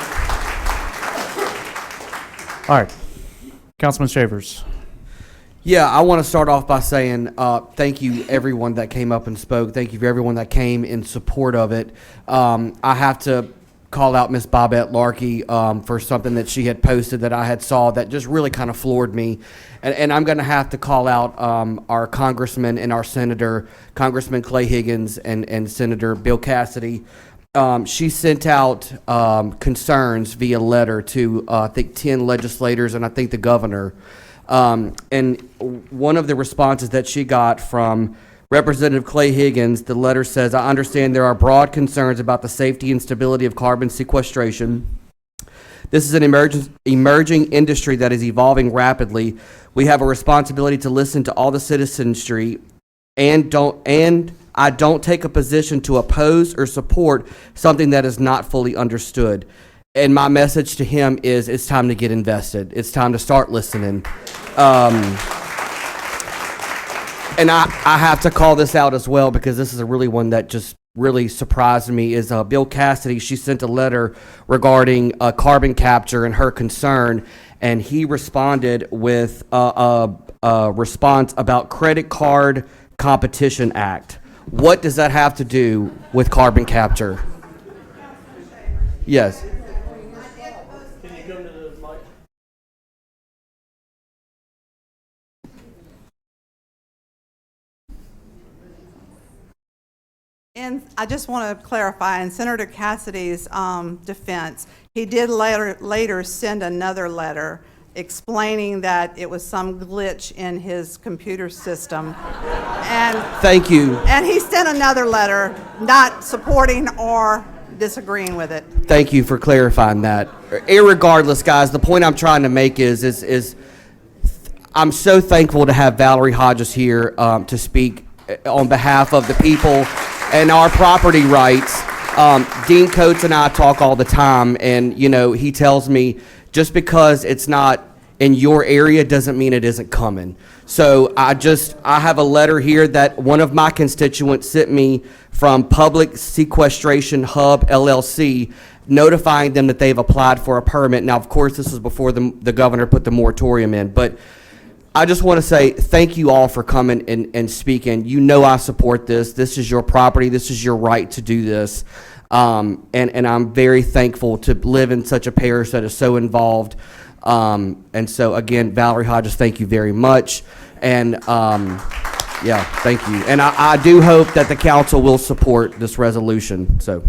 All right. Councilman Shavers. Yeah, I want to start off by saying thank you everyone that came up and spoke. Thank you for everyone that came in support of it. I have to call out Miss Bobette Larkey for something that she had posted that I had saw that just really kind of floored me. And I'm going to have to call out our congressman and our senator, Congressman Clay Higgins and Senator Bill Cassidy. She sent out concerns via letter to, I think, 10 legislators and I think the governor. And one of the responses that she got from Representative Clay Higgins, the letter says, I understand there are broad concerns about the safety and stability of carbon sequestration. This is an emerging industry that is evolving rapidly. We have a responsibility to listen to all the citizenry and I don't take a position to oppose or support something that is not fully understood. And my message to him is it's time to get invested. It's time to start listening. And I have to call this out as well because this is a really one that just really surprised me is Bill Cassidy. She sent a letter regarding carbon capture and her concern, and he responded with a response about Credit Card Competition Act. What does that have to do with carbon capture? Yes. And I just want to clarify, in Senator Cassidy's defense, he did later send another letter explaining that it was some glitch in his computer system. And thank you. And he sent another letter not supporting or disagreeing with it. Thank you for clarifying that. Irregardless, guys, the point I'm trying to make is I'm so thankful to have Valerie Hodges here to speak on behalf of the people and our property rights. Dean Coates and I talk all the time, and you know, he tells me just because it's not in your area doesn't mean it isn't coming. So I have a letter here that one of my constituents sent me from Public Sequestration Hub LLC, notifying them that they've applied for a permit. Now, of course, this is before the governor put the moratorium in, but I just want to say thank you all for coming and speaking. You know I support this. This is your property. This is your right to do this. And I'm very thankful to live in such a parish that is so involved. And so, again, Valerie Hodges, thank you very much. And, yeah, thank you. And I do hope that the council will support this resolution. So,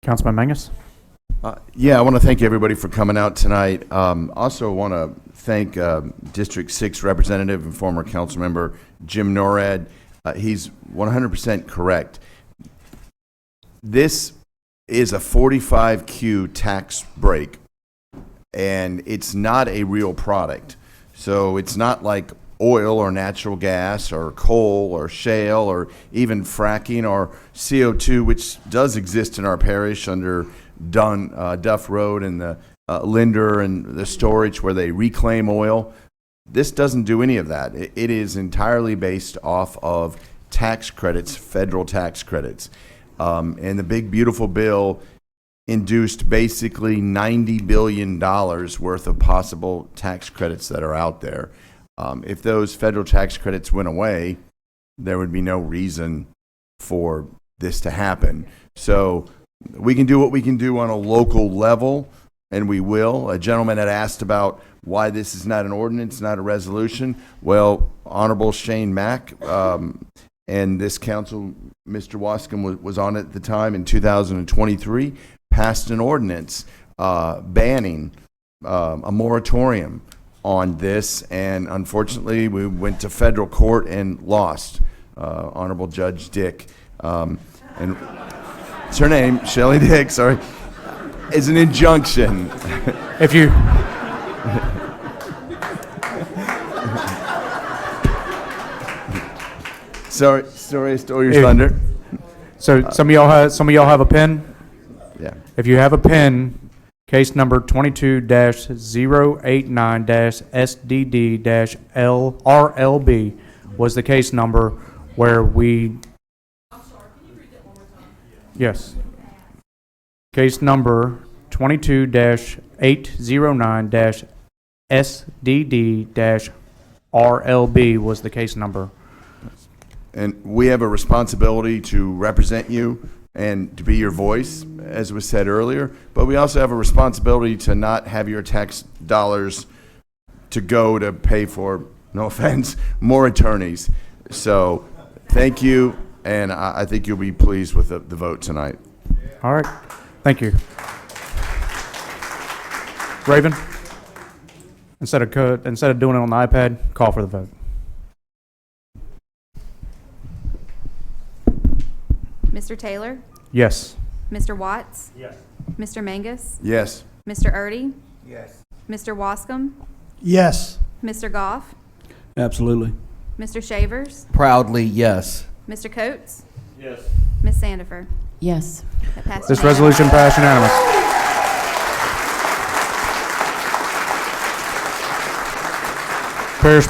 Councilman Mangus? Yeah, I want to thank everybody for coming out tonight. Also want to thank District 6 Representative and former council member Jim Norad. He's 100% correct. This is a 45Q tax break, and it's not a real product. So it's not like oil or natural gas or coal or shale or even fracking or CO2, which does exist in our parish under Duff Road and the Linder and the storage where they reclaim oil. This doesn't do any of that. It is entirely based off of tax credits, federal tax credits. And the big beautiful bill induced basically $90 billion worth of possible tax credits that are out there. If those federal tax credits went away, there would be no reason for this to happen. So we can do what we can do on a local level, and we will. A gentleman had asked about why this is not an ordinance, not a resolution. Well, Honorable Shane Mack and this council, Mr. Wascom was on it at the time in 2023, passed an ordinance banning a moratorium on this, and unfortunately we went to federal court and lost. Honorable Judge Dick, and it's her name, Shelley Dick, sorry, is an injunction. If you, sorry, I stole your thunder. so some of y'all have a pen? Yeah. If you have a pen, case number 22-089-SDD-RLB was the case number where we. Yes. Case number 22-809-SDD-RLB was the case number. And we have a responsibility to represent you and to be your voice, as was said earlier, but we also have a responsibility to not have your tax dollars to go to pay for, no offense, more attorneys. So thank you, and I think you'll be pleased with the vote tonight. All right. Thank you. Raven, instead of doing it on the iPad, call for the vote. Mr. Taylor? Yes. Mr. Watts? Yes. Mr. Mangus? Yes. Mr. Erdy? Yes. Mr. Wascom? Yes. Mr. Goff? Absolutely. Mr. Shavers? Proudly, yes. Mr. Coates? Yes. Ms. Sandifer? Yes. That passed This unanimously. resolution passed unanimous. Parish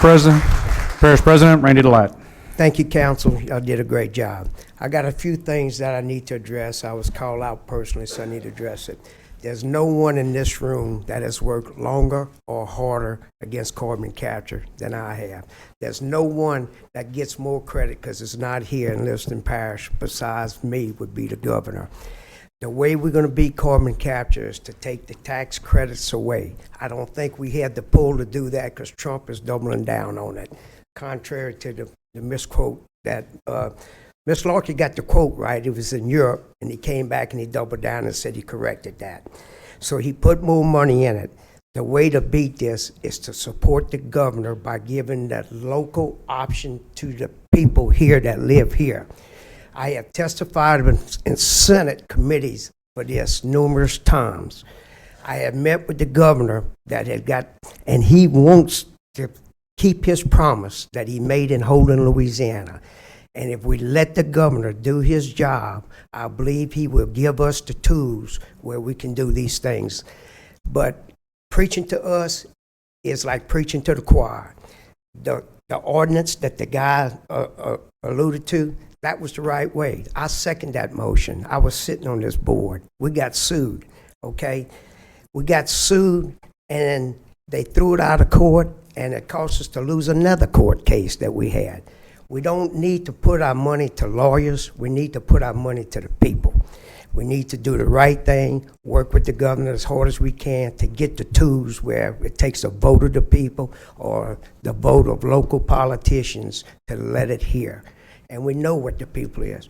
President Randy DeLatte. Thank you, council. Y'all did a great job. I got a few things that I need to address. I was called out personally, so I need to address it. There's no one in this room that has worked longer or harder against carbon capture than I have. There's no one that gets more credit because it's not here in Livingston Parish besides me would be the governor. The way we're going to beat carbon capture is to take the tax credits away. I don't think we had the pull to do that because Trump is doubling down on it, contrary to the misquote that Ms. Larkey got the quote right. It was in Europe, and he came back and he doubled down and said he corrected that. So he put more money in it. The way to beat this is to support the governor by giving that local option to the people here that live here. I have testified in Senate committees for this numerous times. I have met with the governor that had got, and he wants to keep his promise that he made in Holden, Louisiana. And if we let the governor do his job, I believe he will give us the tools where we can do these things. But preaching to us is like preaching to the choir. The ordinance that the guy alluded to, that was the right way. I second that motion. I was sitting on this board. We got sued, okay? We got sued, and they threw it out of court, and it cost us to lose another court case that we had. We don't need to put our money to lawyers. We need to put our money to the people. We need to do the right thing, work with the governor as hard as we can to get the tools where it takes a vote of the people or the vote of local politicians to let it hear. And we know what the people is.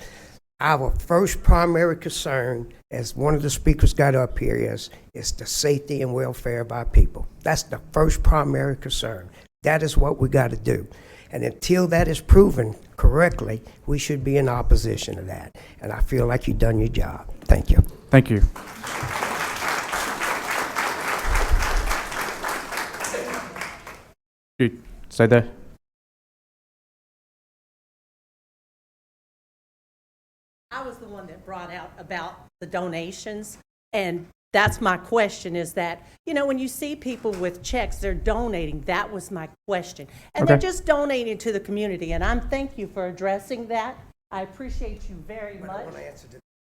Our first primary concern, as one of the speakers got up here, is the safety and welfare of our people. That's the first primary concern. That is what we got to do. And until that is proven correctly, we should be in opposition to that. And I feel like you've done your job. Thank you. Thank you. You say that. I was the one that brought out about the donations, and that's my question is that, you know, when you see people with checks, they're donating. That was my question. And they're just donating to the community, and I'm thank you for addressing that. I appreciate you very much.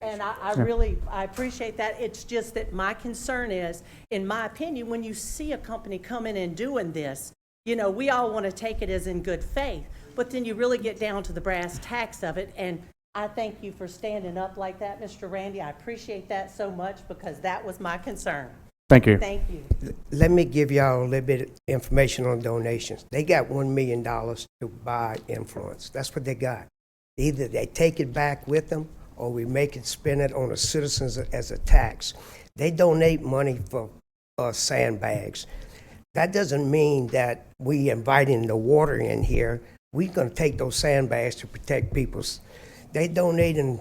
And I really appreciate that. It's just that my concern is, in my opinion, when you see a company coming and doing this, you know, we all want to take it as in good faith, but then you really get down to the brass tacks of it. And I thank you for standing up like that, Mr. Randy. I appreciate that so much because that was my concern. Thank you. Thank you. Let me give y'all a little bit of information on donations. They got $1 million to buy influence. That's what they got. Either they take it back with them or we make it spend it on the citizens as a tax. They donate money for sandbags. That doesn't mean that we inviting the water in here We're gonna take those sandbags to protect people's. They donating,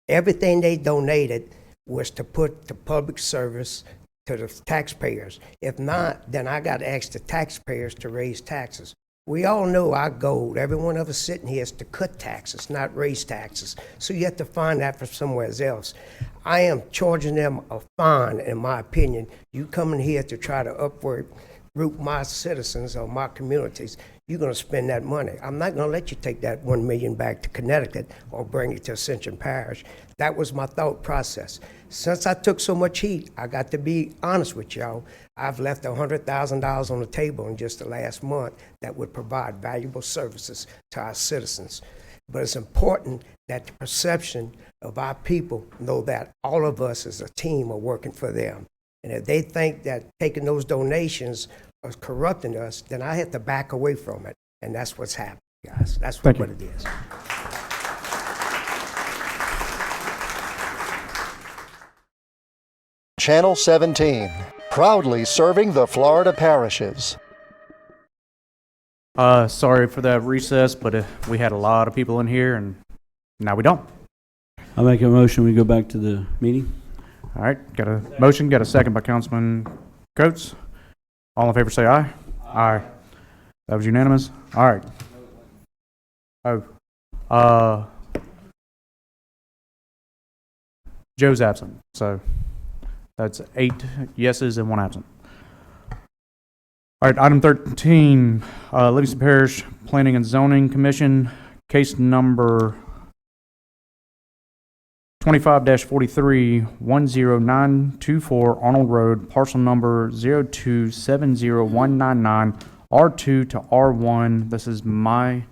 everything they donated was to put the public service to the taxpayers. If not, then I gotta ask the taxpayers to raise taxes. We all know our goal, every one of us sitting here, is to cut taxes, not raise taxes. So you have to find that from somewhere else. I am charging them a fine, in my opinion. You coming here to try to upward root my citizens or my communities, you're gonna spend that money. I'm not gonna let you take that 1 million back to Connecticut or bring it to Livingston Parish. That was my thought process. Since I took so much heat, I got to be honest with y'all. I've left $100,000 on the table in just the last month that would provide valuable services to our citizens. But it's important that the perception of our people know that all of us as a team are working for them. And if they think that taking those donations are corrupting us, then I have to back away from it. And that's what's happening, guys. That's what it is. Channel 17, proudly serving the Florida parishes. Sorry for that recess, but we had a lot of people in here, and now we don't. I'll make a motion, we go back to the meeting. All right, got a motion, got a second by Councilman Coates. All in favor say aye. Aye. That was unanimous. All right. Joe's absent, so that's 8 yeses and 1 absent. All right, item 13, Livingston Parish Planning and Zoning Commission, case number 25-43-10924 Arnold Road, parcel number 0270199, R2 to R1. This is my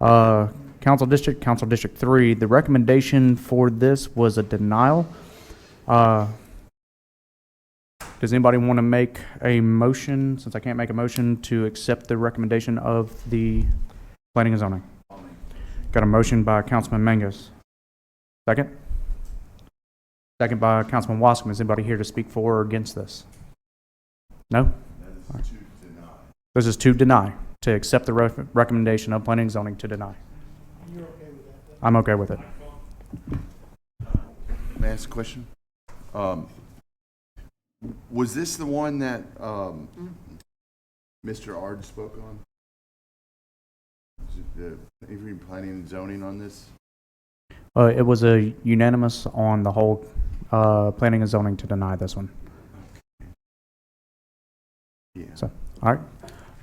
Council District 3. The recommendation for this was a denial. Does anybody want to make a motion, since I can't make a motion, to accept the recommendation of the Planning and Zoning? Got a motion by Councilman Mangus. Second? Second by Councilman Wascom. Is anybody here to speak for or against this? No? Right. This is to deny, to accept the recommendation of Planning and Zoning to deny. You're okay with that? I'm okay with it. May I ask a question? Was this the one that Mr. Ard spoke on? Is it the Avery Planning and Zoning on this? It was a unanimous on the whole Planning and Zoning to deny this one. Yeah. So, all right.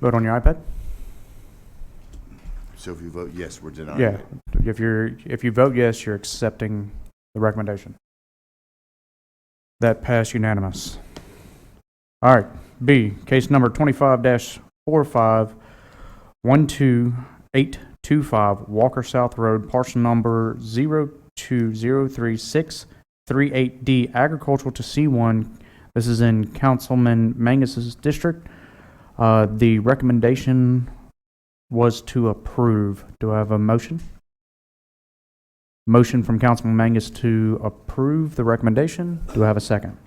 Vote on your iPad. So if you vote yes, we're denying Yeah. it. If you vote yes, you're accepting the recommendation. That passed unanimous. All right. B, case number 25-45-12825 Walker South Road, parcel number 0203638D, agricultural to C1. This is in Councilman Mangus's district. The recommendation was to approve. Do I have a motion? Motion from Councilman Mangus to approve the recommendation. Do I have a second?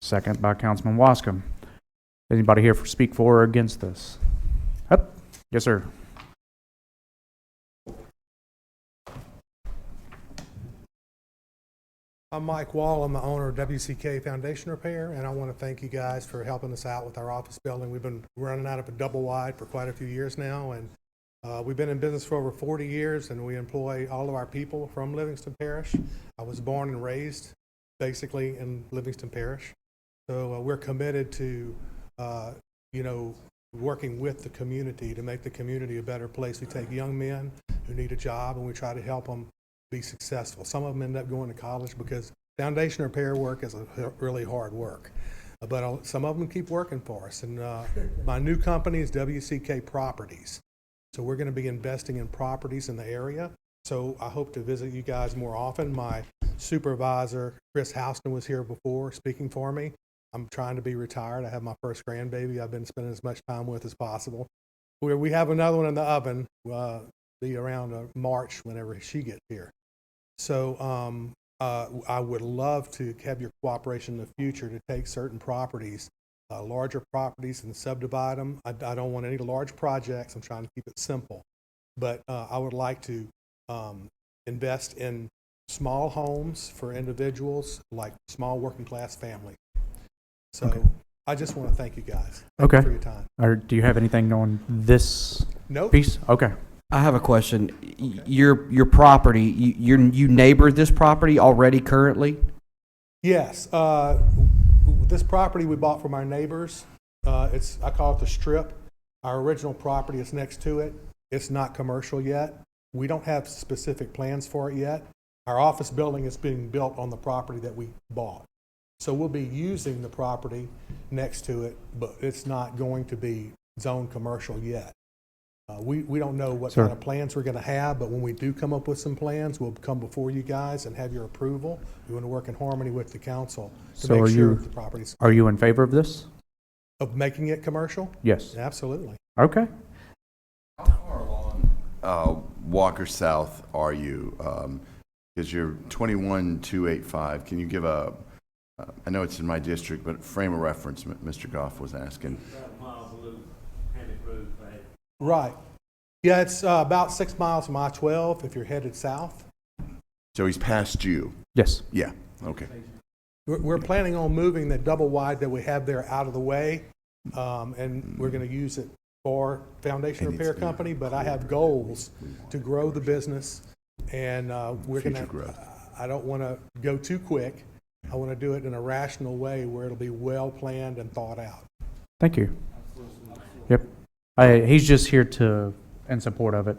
Second by Councilman Wascom. Anybody here for speak for or against this? Yep. Yes, sir. I'm Mike Wall. I'm the owner of WCK Foundation Repair, and I want to thank you guys for helping us out with our office building. We've been running out of a double wide for quite a few years now, and we've been in business for over 40 years, and we employ all of our people from Livingston Parish. I was born and raised basically in Livingston Parish, so we're committed to, working with the community to make the community a better place. We take young men who need a job, and we try to help them be successful. Some of them end up going to college because foundation repair work is a really hard work. But some of them keep working for us. And my new company is WCK Properties. So we're going to be investing in properties in the area. So I hope to visit you guys more often. My supervisor, Chris Houston, was here before speaking for me. I'm trying to be retired. I have my first grandbaby I've been spending as much time with as possible. We have another one in the oven, be around March whenever she gets here. So I would love to have your cooperation in the future to take certain properties larger properties and subdivide them. I don't want any large projects. I'm trying to keep it simple. But I would like to invest in small homes for individuals, like small working class families. So Okay. I just want to thank you guys. Thank you Okay. for your time. Or do you have anything on this Nope. piece? Okay. I have a question. Your property, you neighbor this property already currently? Yes, this property we bought from our neighbors. I call it the Strip. Our original property is next to it. It's not commercial yet. We don't have specific plans for it yet. Our office building is being built on the property that we bought. So we'll be using the property next to it, but it's not going to be zoned commercial yet. We don't know what kind of plans we're going to have, but when we do come up with some plans, we'll come before you guys and have your approval. We want to work in harmony with the council to So make sure the property's are you in favor of this? of making it commercial. Yes. Absolutely. Okay. Walker South are you? Because you're 21285. Can you give a, I know it's in my district, but frame of reference, Mr. Goff was asking. Right. Yeah, it's about 6 miles from I-12 if you're headed south. So he's past you? Yes. Yeah, okay. We're planning on moving the double wide that we have there out of the way, and we're going to use it for foundation repair company, but I have goals to grow the business, and we're going to, I don't want to go too quick. I want to do it in a rational way where it'll be well planned and thought out. Thank you. Yep. He's just here to, in support of it.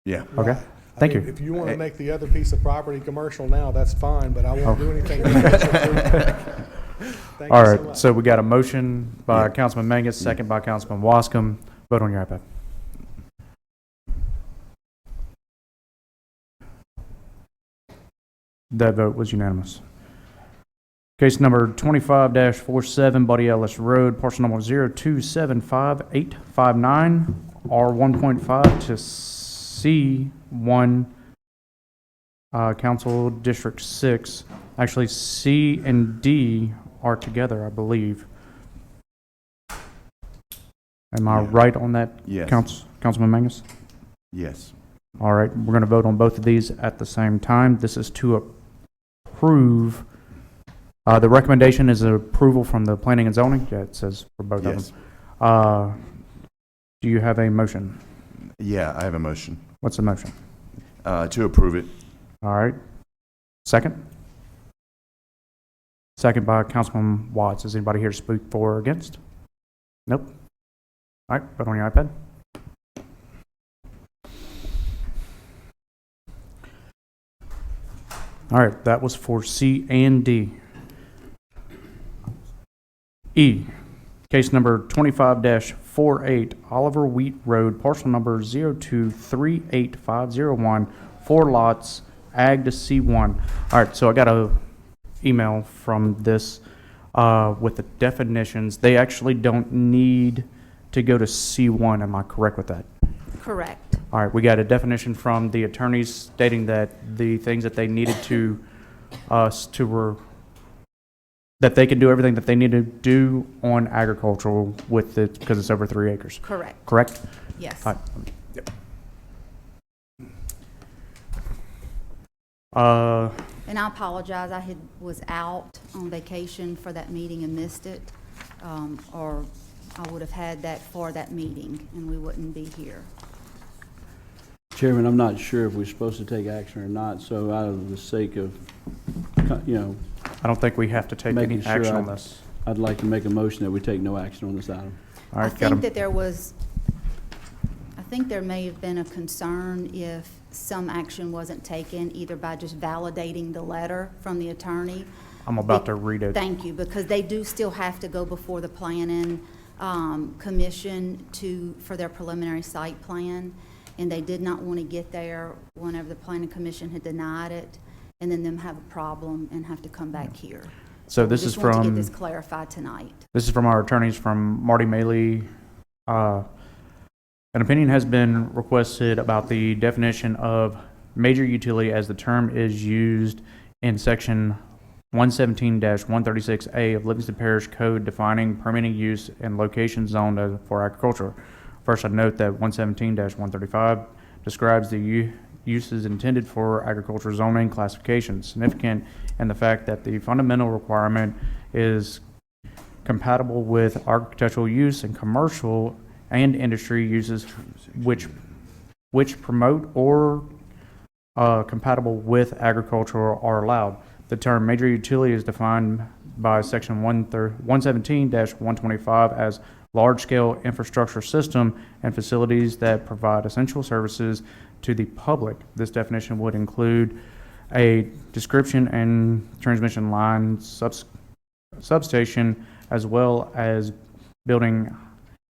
Yeah. Okay. Right. Thank I mean, you. If you want to make the other piece of property commercial now, that's fine, but I won't do anything. Thank All you so right. much. So we got a motion by Councilman Mangus, second by Councilman Wascom. Vote on your iPad. That vote was unanimous. Case number 25-47, Buddy Ellis Road, parcel number 0275859, R1.5 to C1, Council District 6. Actually, C and D are together, I believe. Am I right on that, Yes. Councilman Mangus? Yes. All right, we're going to vote on both of these at the same time. This is to approve. The recommendation is approval from the planning and zoning. Yeah, it says for both Yes. of them. Do you have a motion? Yeah, I have a motion. What's the motion? To approve it. All right. Second? Second by Councilman Watts. Is anybody here to speak for or against? Nope. All right, vote on your iPad. All right, that was for C and D. E, case number 25-48, Oliver Wheat Road, parcel number 0238501, 4 lots, ag to C1. All right, so I got a email from this with the definitions. They actually don't need to go to C1. Am I correct with that? Correct. All right, we got a definition from the attorneys stating that the things that they needed to, that they can do everything that they need to do on agricultural with it because it's over 3 acres. Correct. Correct? Yes. All right. Yep. And I apologize, I was out on vacation for that meeting and missed it, or I would have had that for that meeting, and we wouldn't be here. Chairman, I'm not sure if we're supposed to take action or not, so out of the sake of, I don't think we have to take any making sure action on this. I'd like to make a motion that we take no action on this item. All I right, got think a, that I think there may have been a concern if some action wasn't taken, either by just validating the letter from the attorney. I'm about to read it. Thank you, because they do still have to go before the planning commission for their preliminary site plan, and they did not want to get there whenever the planning commission had denied it, and then them have a problem and have to come back here. So this we is just want to from, get this clarified tonight. this is from our attorneys from Marty Maley. An opinion has been requested about the definition of major utility as the term is used in section 117-136A of Livingston Parish Code defining permitting use and location zoned for agriculture. First, I note that 117-135 describes the uses intended for agriculture zoning classification, significant in the fact that the fundamental requirement is compatible with architectural use and commercial and industry uses which promote or compatible with agriculture are allowed. The term major utility is defined by section 117-125 as large-scale infrastructure system and facilities that provide essential services to the public. This definition would include a description and transmission line substation, as well as building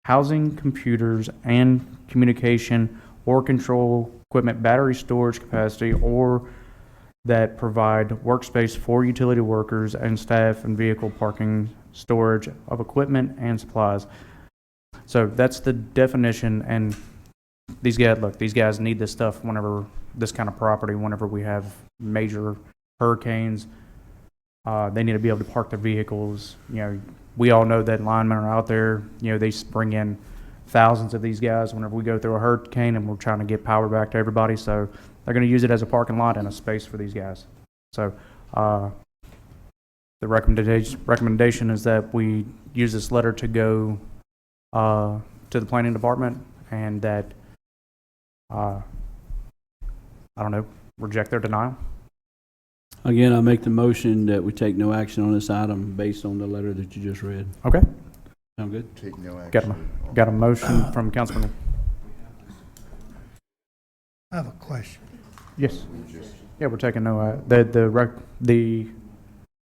housing, computers, and communication or control equipment, battery storage capacity, or that provide workspace for utility workers and staff and vehicle parking, storage of equipment and supplies. So that's the definition, and these guys need this stuff whenever, this kind of property, whenever we have major hurricanes. They need to be able to park their vehicles. You know, we all know that linemen are out there, you know, they bring in thousands of these guys whenever we go through a hurricane and we're trying to get power back to everybody. So they're going to use it as a parking lot and a space for these guys. So the recommendation is that we use this letter to go to the planning department, and that reject their denial. Again, I make the motion that we take no action on this item based on the letter that you just read. Okay. Sound good? Take no action. Got a motion from Councilman. I have a question. Yes. Yeah, we're taking no, the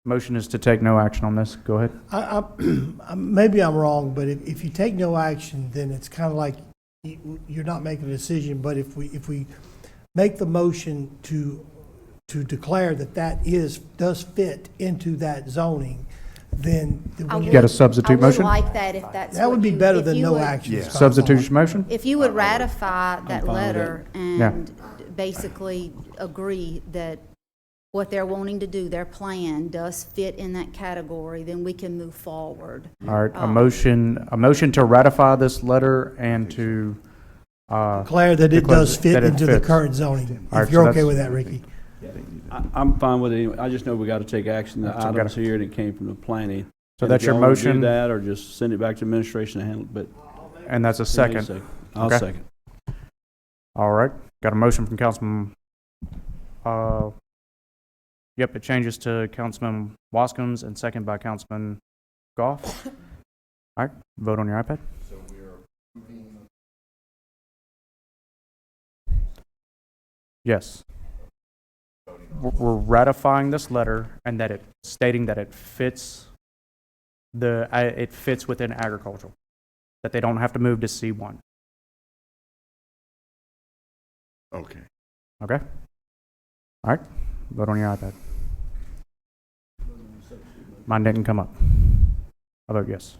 motion is to take no action on this. Go ahead. Maybe I'm wrong, but if you take no action, then it's kind of like you're not making a decision. But if we make the motion to declare that does fit into that zoning, then You got a substitute motion? I would like that if that's that would what be you- better if than you no would- action. is my Substitution thought. motion? If you would ratify that fine with letter Yeah. and basically agree that what they're wanting to do, their plan, does fit in that category, then we can move forward. All right, a motion to ratify this letter and to Declare that it declare does fit that it into the fits. current zoning. All right, If you're so okay that's- with that, Ricky. I'm fine with it anyway. I just know we got to take action. The So we item's gotta- here and it came from the planning. So And that's if your y'all wanna motion? Do that, or just send it back to administration to handle it, but. And that's a second. I'll Okay. second. All right, got a motion from Councilman, it changes to Councilman Waskins and second by Councilman Goff. All right, vote on your iPad. So we are approving. Yes. We're ratifying this letter and that stating that it fits within agricultural, that they don't have to move to C1. Okay. Okay? All right, vote on your iPad. Mine didn't come up. I vote yes.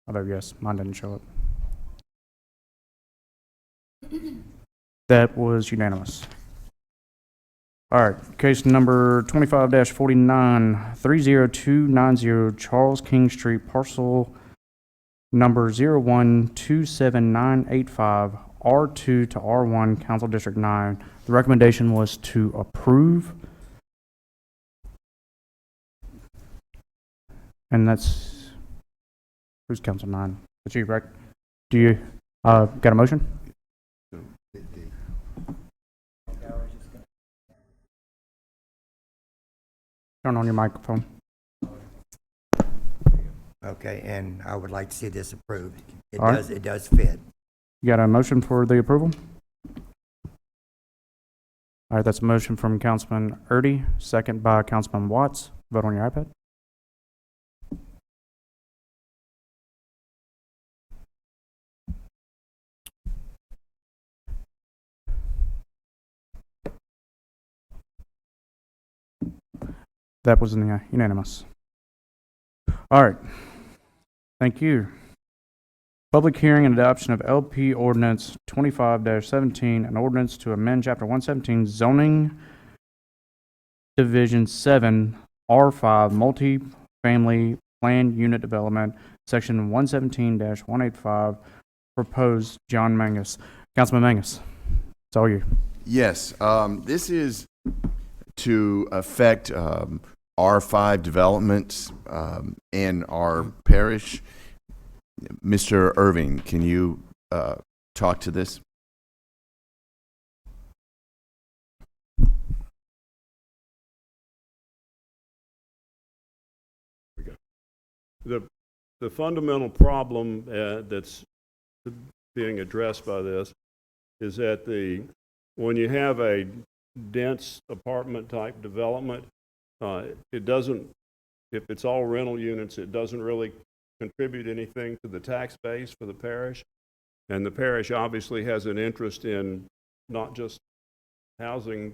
I vote yes. Mine didn't show up. That was unanimous. All right, case number 25-49, 30290 Charles King Street, parcel number 0127985, R2 to R1, Council District 9. The recommendation was to approve. And that's, who's Council 9? That's you, right? Do you, got a motion? Turn on your microphone. Okay, and I would like to see this approved. All right. It does fit. You got a motion for the approval? All right, that's a motion from Councilman Erdy, second by Councilman Watts. Vote on your iPad. That was unanimous. All right. Thank you. Public hearing and adoption of LP Ordinance 25-17, an ordinance to amend Chapter 117 zoning Division 7, R5, multifamily planned unit development, Section 117-185, proposed John Mangus. Councilman Mangus, it's all you. Yes, this is to affect R5 developments in our parish. Mr. Irving, can you talk to this? The fundamental problem that's being addressed by this is that when you have a dense apartment type development, it doesn't, if it's all rental units, it doesn't really contribute anything to the tax base for the parish. And the parish obviously has an interest in not just housing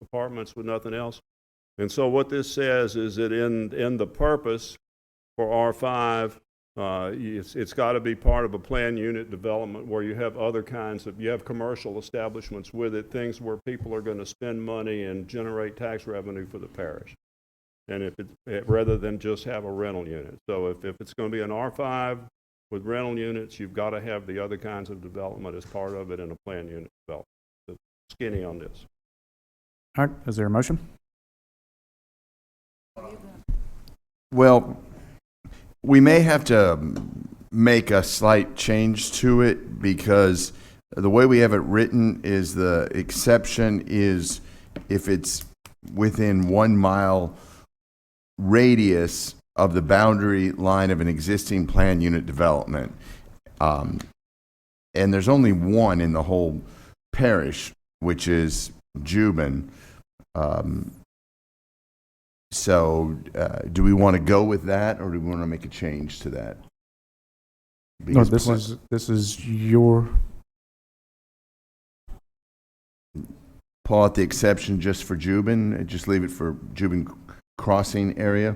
apartments with nothing else. And so what this says is that in the purpose for R5, it's got to be part of a planned unit development where you have other kinds of, you have commercial establishments with it, things where people are going to spend money and generate tax revenue for the parish. And if rather than just have a rental unit. So if it's going to be an R5 with rental units, you've got to have the other kinds of development as part of it in a planned unit development. So skinny on this. All right, is there a motion? Well, we may have to make a slight change to it because the way we have it written is the exception is if it's within 1 mile radius of the boundary line of an existing planned unit development. And there's only one in the whole parish, which is Juban. So do we want to go with that, or do we want to make a change to that? No, Because this is your. pull out the exception just for Juban, and just leave it for Juban crossing area,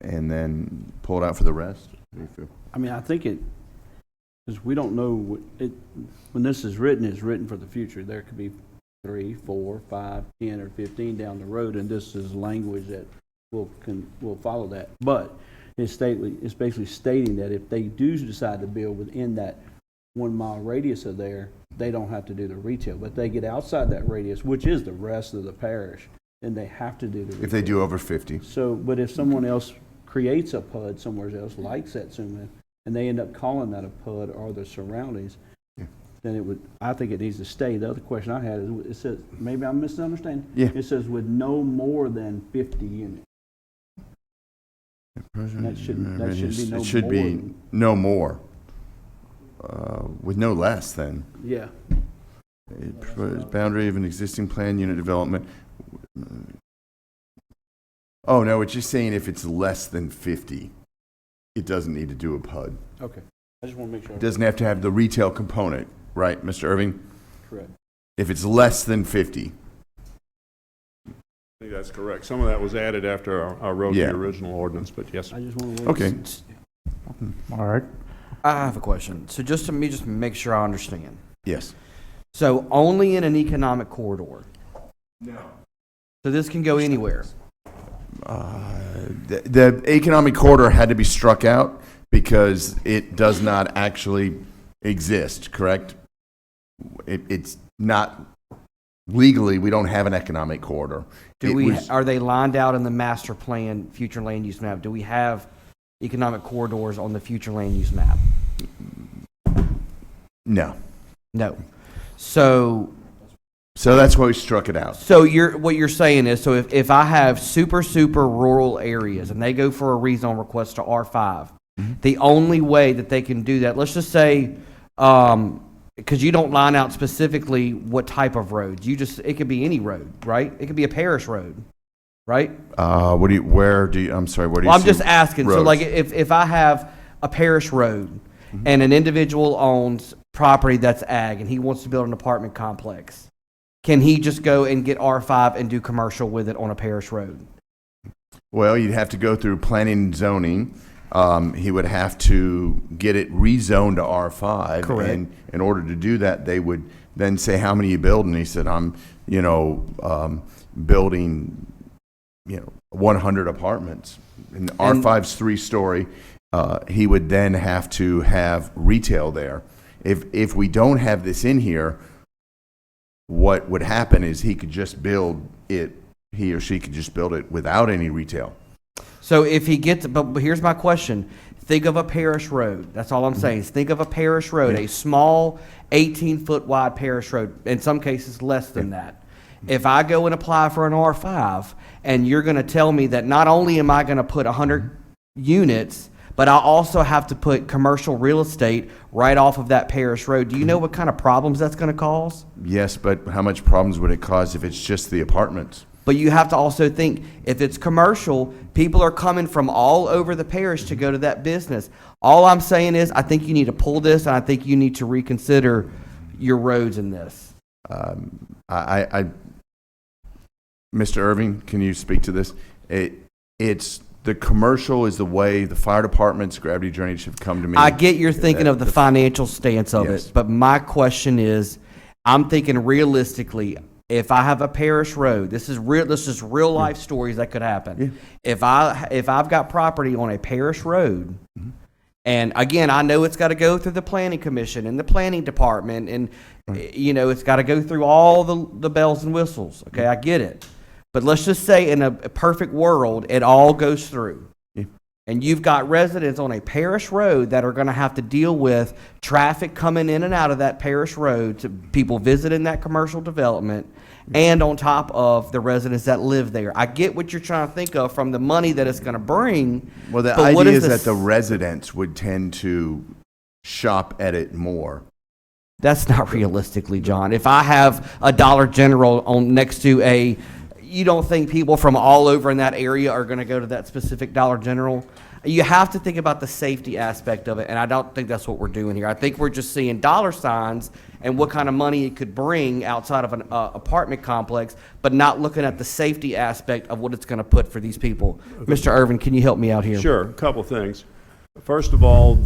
and then pull it out for the rest. What do you feel? I mean, I think because we don't know when this is written, it's written for the future. There could be 3, 4, 5, 10, or 15 down the road, and this is language that will follow that. But it's basically stating that if they do decide to build within that 1 mile radius of there, they don't have to do the retail. But they get outside that radius, which is the rest of the parish, then they have to do the retail. If they do over 50. So, but if someone else creates a PUD somewhere else, like Satsuma, and they end up calling that a PUD or the surroundings, then it would, I think it needs to stay. The other question I had is, it says, maybe I'm misunderstanding. Yeah. It says with no more than 50 units. That shouldn't be no It should more be than- no more. With no less than. Yeah. Boundary of an existing planned unit development. Oh, no, it's just saying if it's less than 50, it doesn't need to do a PUD. Okay. I just want to make sure. It doesn't have to have the retail component, right, Mr. Irving? Correct. If it's less than 50. I think that's correct. Some of that was added after I wrote Yeah. the original ordinance, but yes. I just want to Okay. All right. I have a question. So just to make sure I understand. Yes. So only in an economic corridor. No. So this can go anywhere. The economic corridor had to be struck out because it does not actually exist, correct? It's not, legally, we don't have an economic corridor. Are they lined out in the master plan, future land use map? Do we have economic corridors on the future land use map? No. No. So that's why we struck it out. So what you're saying is, so if I have super rural areas and they go for a rezone request to R5, the only way that they can do that, let's just say, because you don't line out specifically what type of roads, it could be any road, right? It could be a parish road, right? I'm sorry, where do you Well, I'm see just asking. roads? So like if I have a parish road and an individual owns property that's ag and he wants to build an apartment complex, can he just go and get R5 and do commercial with it on a parish road? Well, you'd have to go through planning and zoning, he would have to get it rezoned to R5. Correct. And in order to do that, they would then say, how many you build? And he said, I'm, building, 100 apartments. And R5's 3-story. He would then have to have retail there. If we don't have this in here, what would happen is he or she could just build it without any retail. So if he gets, but here's my question. Think of a parish road. That's all I'm saying. Think of a parish road, a small 18-foot wide parish road, in some cases less than that. If I go and apply for an R5 and you're going to tell me that not only am I going to put 100 units, but I also have to put commercial real estate right off of that parish road, do you know what kind of problems that's going to cause? Yes, but how much problems would it cause if it's just the apartments? But you have to also think, if it's commercial, people are coming from all over the parish to go to that business. All I'm saying is, I think you need to pull this, and I think you need to reconsider your roads in this. Mr. Irving, can you speak to this? It's the commercial is the way the fire departments, gravity drainage have come to me. I get you're thinking of the financial stance of Yes. it, but my question is, I'm thinking realistically. If I have a parish road, this is real life stories that could happen. Yeah. If I've got property on a parish road, and again, I know it's got to go through the planning commission and the planning department, and it's got to go through all the bells and whistles. Okay, I get it. But let's just say in a perfect world, it all goes through. Yeah. And you've got residents on a parish road that are going to have to deal with traffic coming in and out of that parish road, to people visiting that commercial development, and on top of the residents that live there. I get what you're trying to think of from the money that it's going to bring. Well, the idea is that the residents would tend to shop at it more. That's not realistically, John. If I have a Dollar General on next to a, you don't think people from all over in that area are going to go to that specific Dollar General? You have to think about the safety aspect of it, and I don't think that's what we're doing here. I think we're just seeing dollar signs and what kind of money it could bring outside of an apartment complex, but not looking at the safety aspect of what it's going to put for these people. Mr. Irvin, can you help me out here? Sure, a couple things. First of all,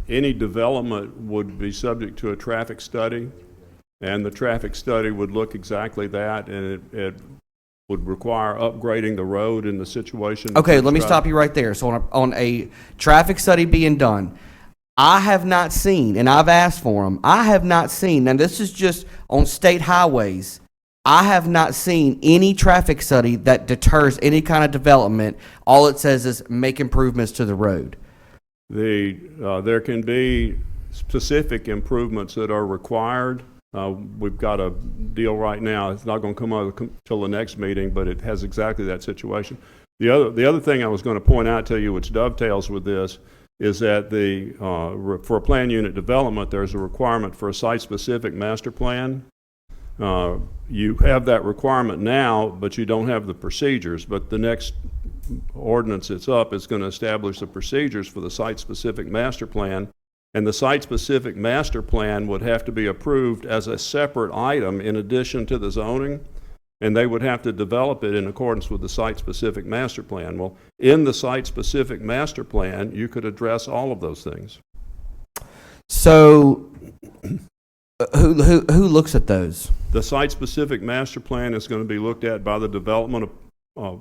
any development would be subject to a traffic study, and the traffic study would look exactly that, and it would require upgrading the road in the situation. Okay, let me stop you right there. So on a traffic study being done, I have not seen, and I've asked for them, I have not seen, and this is just on state highways, I have not seen any traffic study that deters any kind of development. All it says is make improvements to the road. There can be specific improvements that are required. We've got a deal right now. It's not going to come out until the next meeting, but it has exactly that situation. The other thing I was going to point out to you, which dovetails with this, is that for a plan unit development, there's a requirement for a site-specific master plan. You have that requirement now, but you don't have the procedures. But the next ordinance that's up is going to establish the procedures for the site-specific master plan. And the site-specific master plan would have to be approved as a separate item in addition to the zoning, and they would have to develop it in accordance with the site-specific master plan. Well, in the site-specific master plan, you could address all of those things. So, who looks at those? The site-specific master plan is going to be looked at by the development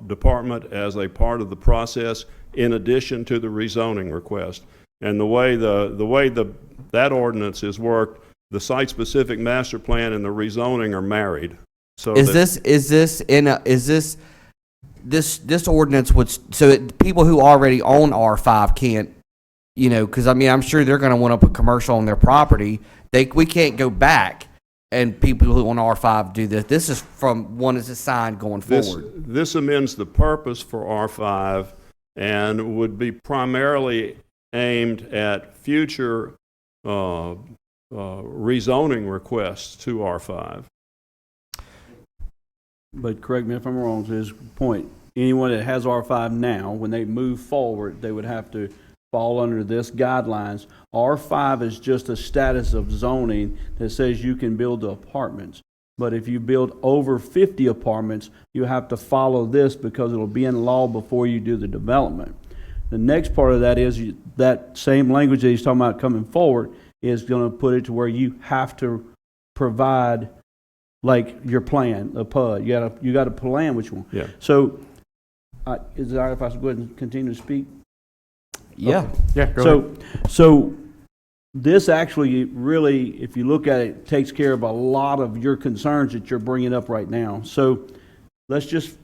department as a part of the process in addition to the rezoning request. And the way that ordinance is worked, the site-specific master plan and the rezoning are married. So this ordinance would, so people who already own R5 can't, because I'm sure they're going to want to put commercial on their property. We can't go back and people who own R5 do this. This is from one is assigned going forward. This amends the purpose for R5 and would be primarily aimed at future rezoning requests to R5. But correct me if I'm wrong, to his point, anyone that has R5 now, when they move forward, they would have to fall under this guidelines. R5 is just a status of zoning that says you can build the apartments. But if you build over 50 apartments, you have to follow this because it'll be in law before you do the development. The next part of that is that same language that he's talking about coming forward is going to put it to where you have to provide like your plan, a PUD. You got to plan which one. Yeah. So, is it all right if I go ahead and continue to speak? Yeah. Okay. Yeah, go ahead. So this actually really, if you look at it, takes care of a lot of your concerns that you're bringing up right now. So let's just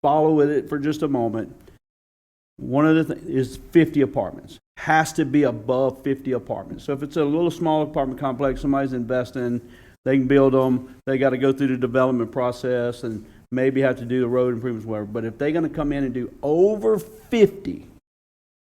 follow with it for just a moment. One of the things is 50 apartments. Has to be above 50 apartments. So if it's a little small apartment complex, somebody's investing, they can build them. They got to go through the development process and maybe have to do the road improvements, whatever. But if they're going to come in and do over 50,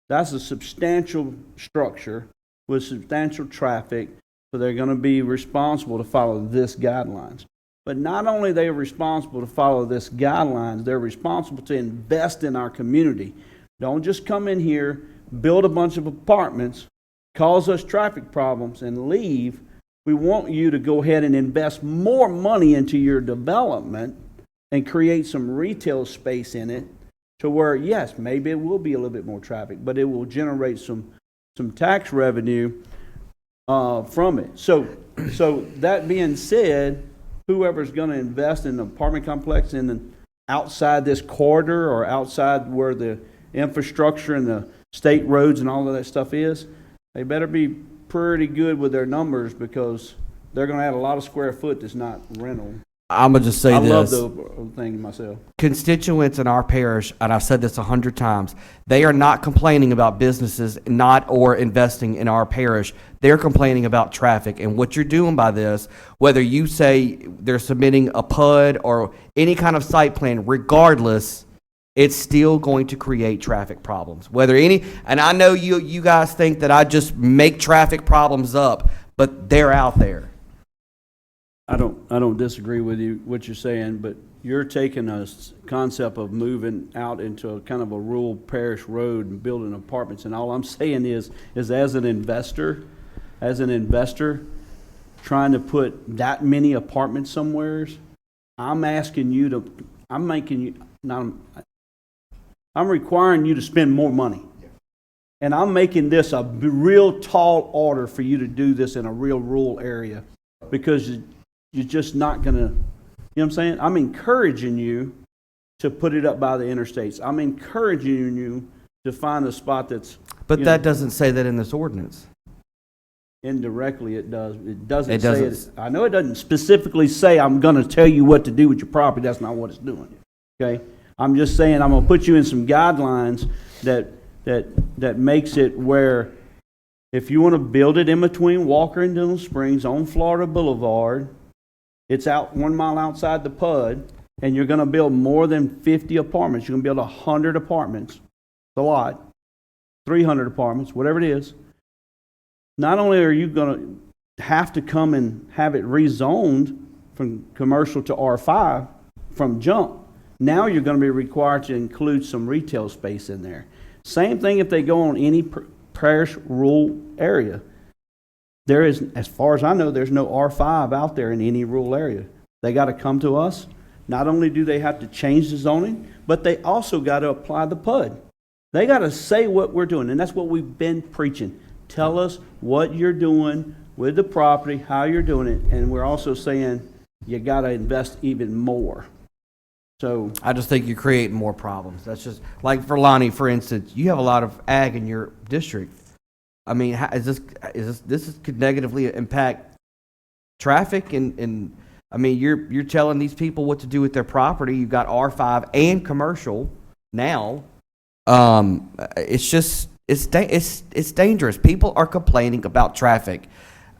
that's a substantial structure with substantial traffic, so they're going to be responsible to follow this guidelines. But not only are they responsible to follow this guidelines, they're responsible to invest in our community. Don't just come in here, build a bunch of apartments, cause us traffic problems, and leave. We want you to go ahead and invest more money into your development and create some retail space in it to where, yes, maybe it will be a little bit more traffic, but it will generate some tax revenue from it. So that being said, whoever's going to invest in an apartment complex outside this corridor or outside where the infrastructure and the state roads and all of that stuff is, they better be pretty good with their numbers because they're going to add a lot of square foot that's not rental. I'm going to just say I this. love the thing myself. Constituents in our parish, and I've said this 100 times, they are not complaining about businesses or investing in our parish. They're complaining about traffic. And what you're doing by this, whether you say they're submitting a PUD or any kind of site plan, regardless, it's still going to create traffic problems. And I know you guys think that I just make traffic problems up, but they're out there. I don't disagree with you, what you're saying, but you're taking a concept of moving out into a kind of a rural parish road and building apartments, and all I'm saying is as an investor, trying to put that many apartments somewhere, I'm requiring you to spend more money. And I'm making this a real tall order for you to do this in a real rural area because you're just not going to, you know what I'm saying? I'm encouraging you to put it up by the interstates. I'm encouraging you to find a spot that's... But that doesn't say that in this ordinance. Indirectly, it does. It doesn't say it. I know it doesn't specifically say, I'm going to tell you what to do with your property. That's not what it's doing. Okay? I'm just saying I'm going to put you in some guidelines that makes it where if you want to build it in between Walker and Dillon Springs on Florida Boulevard, it's out 1 mile outside the PUD, and you're going to build more than 50 apartments. You're going to build 100 apartments. It's a lot. 300 apartments, whatever it is. Not only are you going to have to come and have it rezoned from commercial to R5 from jump, now you're going to be required to include some retail space in there. Same thing if they go on any parish rural area. There is, as far as I know, there's no R5 out there in any rural area. They got to come to us. Not only do they have to change the zoning, but they also got to apply the PUD. They got to say what we're doing, and that's what we've been preaching. Tell us what you're doing with the property, how you're doing it, and we're also saying you got to invest even more. So I just think you're creating more problems. That's just like for Lonnie, for instance. You have a lot of ag in your district. I mean, this could negatively impact traffic and I mean, you're telling these people what to do with their property. You've got R5 and commercial now. It's just it's dangerous. People are complaining about traffic.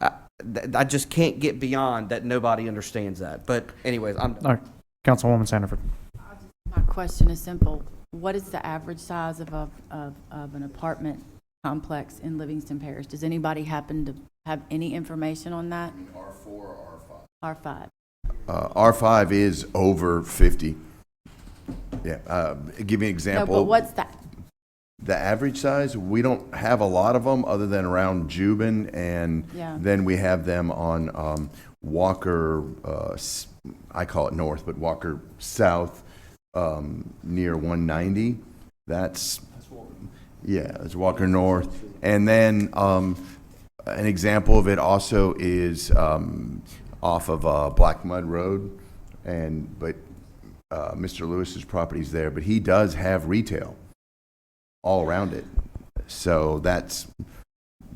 I just can't get beyond that. Nobody understands that. But anyways, All right. Councilwoman Sanford. My question is simple. What is the average size of an apartment complex in Livingston Parish? Does anybody happen to have any information on that? R4 or R5? R5. R5 is over 50. Yeah. Give me an example. No, but what's that? The average size, we don't have a lot of them other than around Jubin, and then we have them on Walker, I call it north, but Walker South, near 190. Yeah, it's Walker North. And then an example of it also is off of Black Mud Road, but Mr. Lewis's property's there, but he does have retail all around it. So that's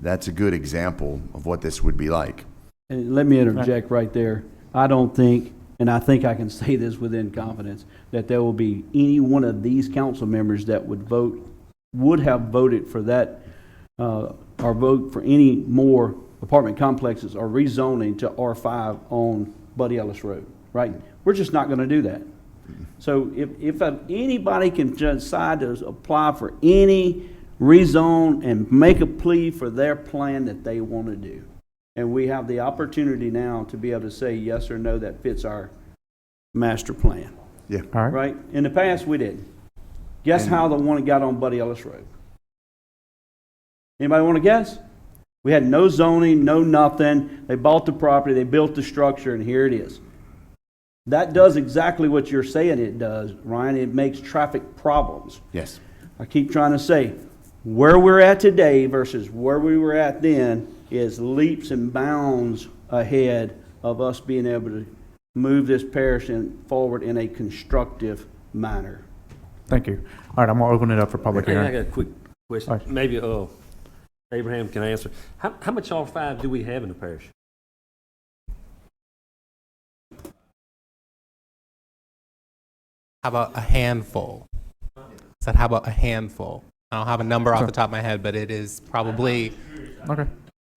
a good example of what this would be like. And let me interject right there. I don't think, and I think I can say this within confidence, that there will be any one of these council members that would have voted for that, or vote for any more apartment complexes or rezoning to R5 on Buddy Ellis Road, right? We're just not going to do that. So if anybody can decide to apply for any rezone and make a plea for their plan that they want to do, and we have the opportunity now to be able to say yes or no that fits our master plan. Yeah. All right. Right? In the past, we didn't. Guess how the one got on Buddy Ellis Road? Anybody want to guess? We had no zoning, no nothing. They bought the property, they built the structure, and here it is. That does exactly what you're saying it does, Ryan. It makes traffic problems. Yes. I keep trying to say, where we're at today versus where we were at then is leaps and bounds ahead of us being able to move this parish forward in a constructive manner. Thank you. All right, I'm going to open it up for public Hey, I hearing. got a quick question. All right. Maybe Abraham can answer. How much R5 do we have in the parish? How about a handful? Said how about a handful? I don't have a number off the top of my head, but it is probably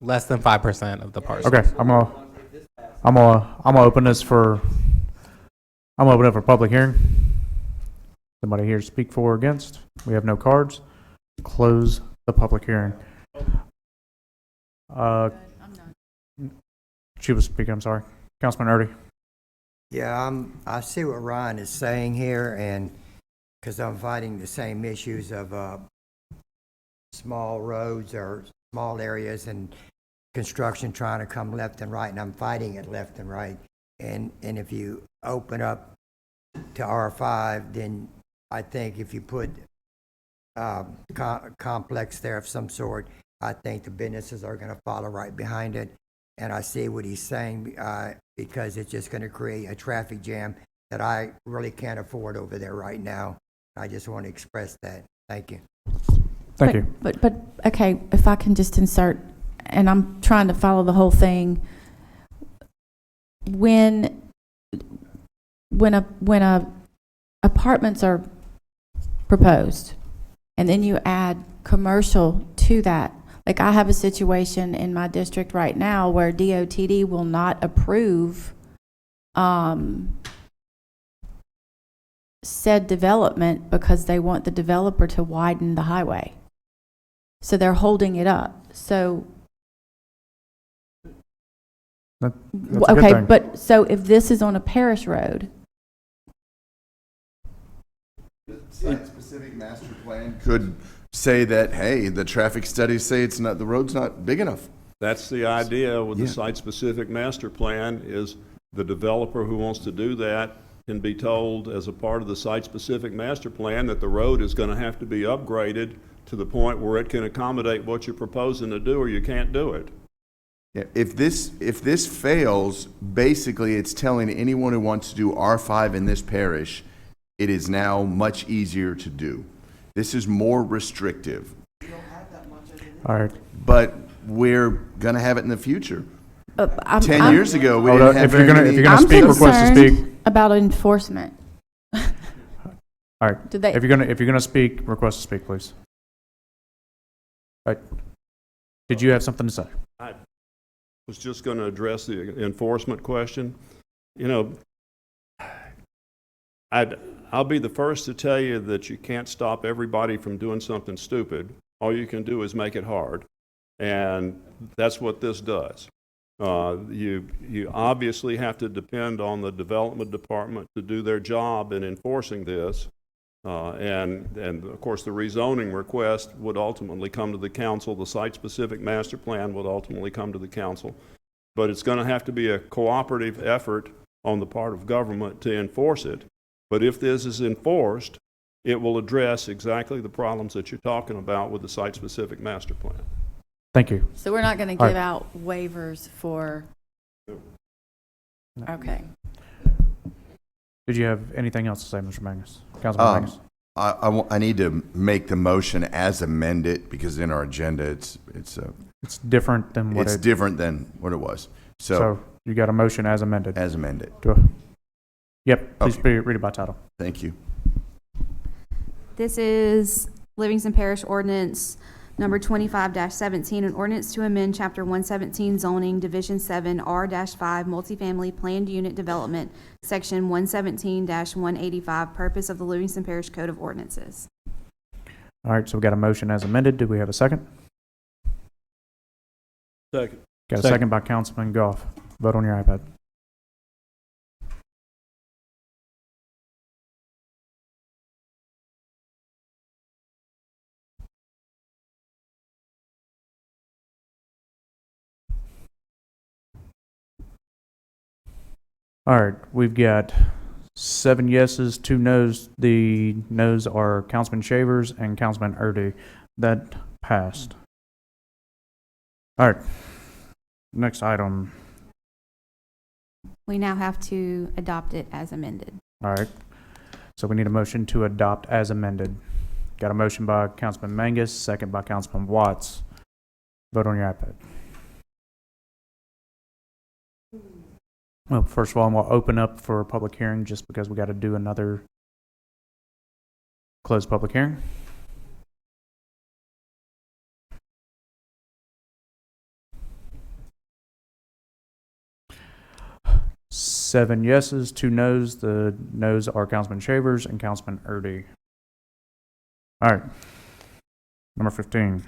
less than 5% of the parcel. Okay, I'm gonna open this for, I'm gonna open it for public hearing. Somebody here to speak for or against? We have no cards. Close the public hearing. She was speaking, I'm sorry. Councilman Erdy. Yeah, I see what Ryan is saying here, and because I'm fighting the same issues of small roads or small areas and construction trying to come left and right, and I'm fighting it left and right. And if you open up to R5, then I think if you put complex there of some sort, I think the businesses are going to follow right behind it. And I see what he's saying because it's just going to create a traffic jam that I really can't afford over there right now. I just want to express that. Thank you. Thank you. But okay, if I can just insert, and I'm trying to follow the whole thing. When apartments are proposed, and then you add commercial to that. Like I have a situation in my district right now where DOTD will not approve said development because they want the developer to widen the highway. So they're holding it up. So that's a good okay, thing. but so if this is on a parish road, Site-specific master plan could say that, hey, the traffic studies say the road's not big enough. That's the idea with the site-specific master plan is the developer who wants to do that can be told as a part of the site-specific master plan that the road is going to have to be upgraded to the point where it can accommodate what you're proposing to do or you can't do it. Yeah, if this fails, basically it's telling anyone who wants to do R5 in this parish, it is now much easier to do. This is more restrictive. All right. But we're going to have it in the future. 10 years ago, we Hold didn't on, have if you're very gonna many. speak, request to speak. about enforcement. All right. If you're gonna speak, request to speak, please. All right. Did you have something to say? I was just going to address the enforcement question. You know, I'll be the first to tell you that you can't stop everybody from doing something stupid. All you can do is make it hard. And that's what this does. You obviously have to depend on the development department to do their job in enforcing this. And of course, the rezoning request would ultimately come to the council. The site-specific master plan would ultimately come to the council. But it's going to have to be a cooperative effort on the part of government to enforce it. But if this is enforced, it will address exactly the problems that you're talking about with the site-specific master plan. Thank you. So we're not going to All give right. out waivers for, okay. Did you have anything else to say, Mr. Mangus? Councilman Mangus? I need to make the motion as amended because in our agenda it's different than what it's different than what it was. So you got a motion as amended. As amended. Yep. Please Okay. read it by title. Thank you. This is Livingston Parish Ordinance number 25-17, an ordinance to amend Chapter 117 zoning, Division 7, R-5, multifamily planned unit development, Section 117-185, purpose of the Livingston Parish Code of Ordinances. All right, so we got a motion as amended. Do we have a second? Second. Got a second by Councilman Goff. Vote on your iPad. All right, we've got 7 yeses, 2 noes. The noes are Councilman Shavers and Councilman Erdy. That passed. All right, next item. We now have to adopt it as amended. All right, so we need a motion to adopt as amended. Got a motion by Councilman Mangus, second by Councilman Watts. Vote on your iPad. Well, first of all, I'm going to open up for a public hearing just because we got to do another closed public hearing. Seven yeses, 2 noes. The noes are Councilman Shavers and Councilman Erdy. All right. Number 15.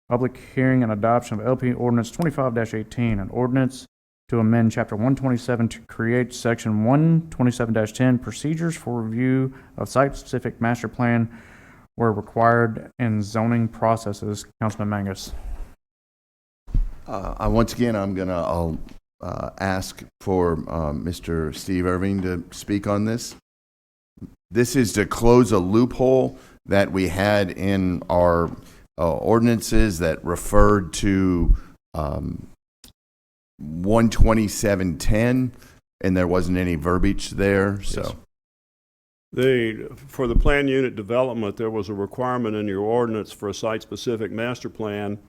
Public hearing and adoption of LP Ordinance 25-18, an ordinance to amend Chapter 127 to create Section 127-10, procedures for review of site-specific master plan where required in zoning processes. Councilman Mangus. Once again, I'll ask for Mr. Steve Irving to speak on this. This is to close a loophole that we had in our ordinances that referred to 12710, and there wasn't any verbiage there. So, for the plan unit development, there was a requirement in your ordinance for a site-specific master plan,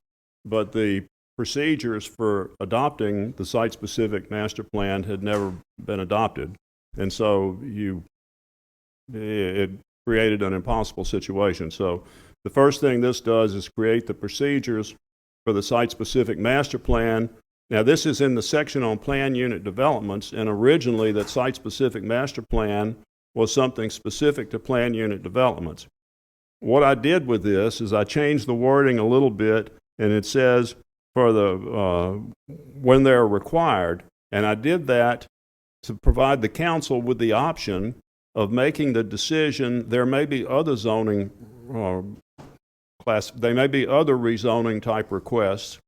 but the procedures for adopting the site-specific master plan had never been adopted, and so it created an impossible situation. So the first thing this does is create the procedures for the site-specific master plan. Now, this is in the section on plan unit developments, and originally that site-specific master plan was something specific to plan unit developments. What I did with this is I changed the wording a little bit, and it says for the when they're required, and I did that to provide the council with the option of making the decision. There may be other zoning there may be other rezoning type requests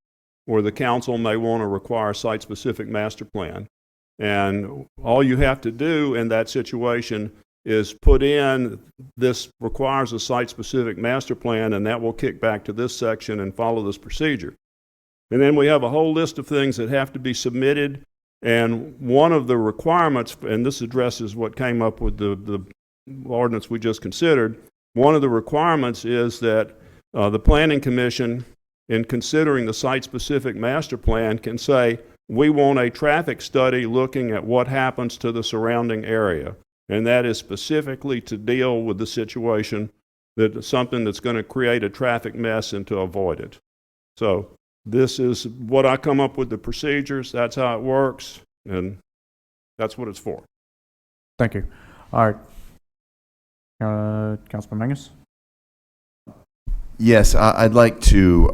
where the council may want to require a site-specific master plan. And all you have to do in that situation is put in this requires a site-specific master plan, and that will kick back to this section and follow this procedure. And then we have a whole list of things that have to be submitted, and one of the requirements, and this addresses what came up with the ordinance we just considered, one of the requirements is that the Planning Commission, in considering the site-specific master plan, can say, we want a traffic study looking at what happens to the surrounding area. And that is specifically to deal with the situation that something that's going to create a traffic mess and to avoid it. So this is what I come up with, the procedures. That's how it works, and that's what it's for. Thank you. All right. Councilman Mangus? yes, I'd like to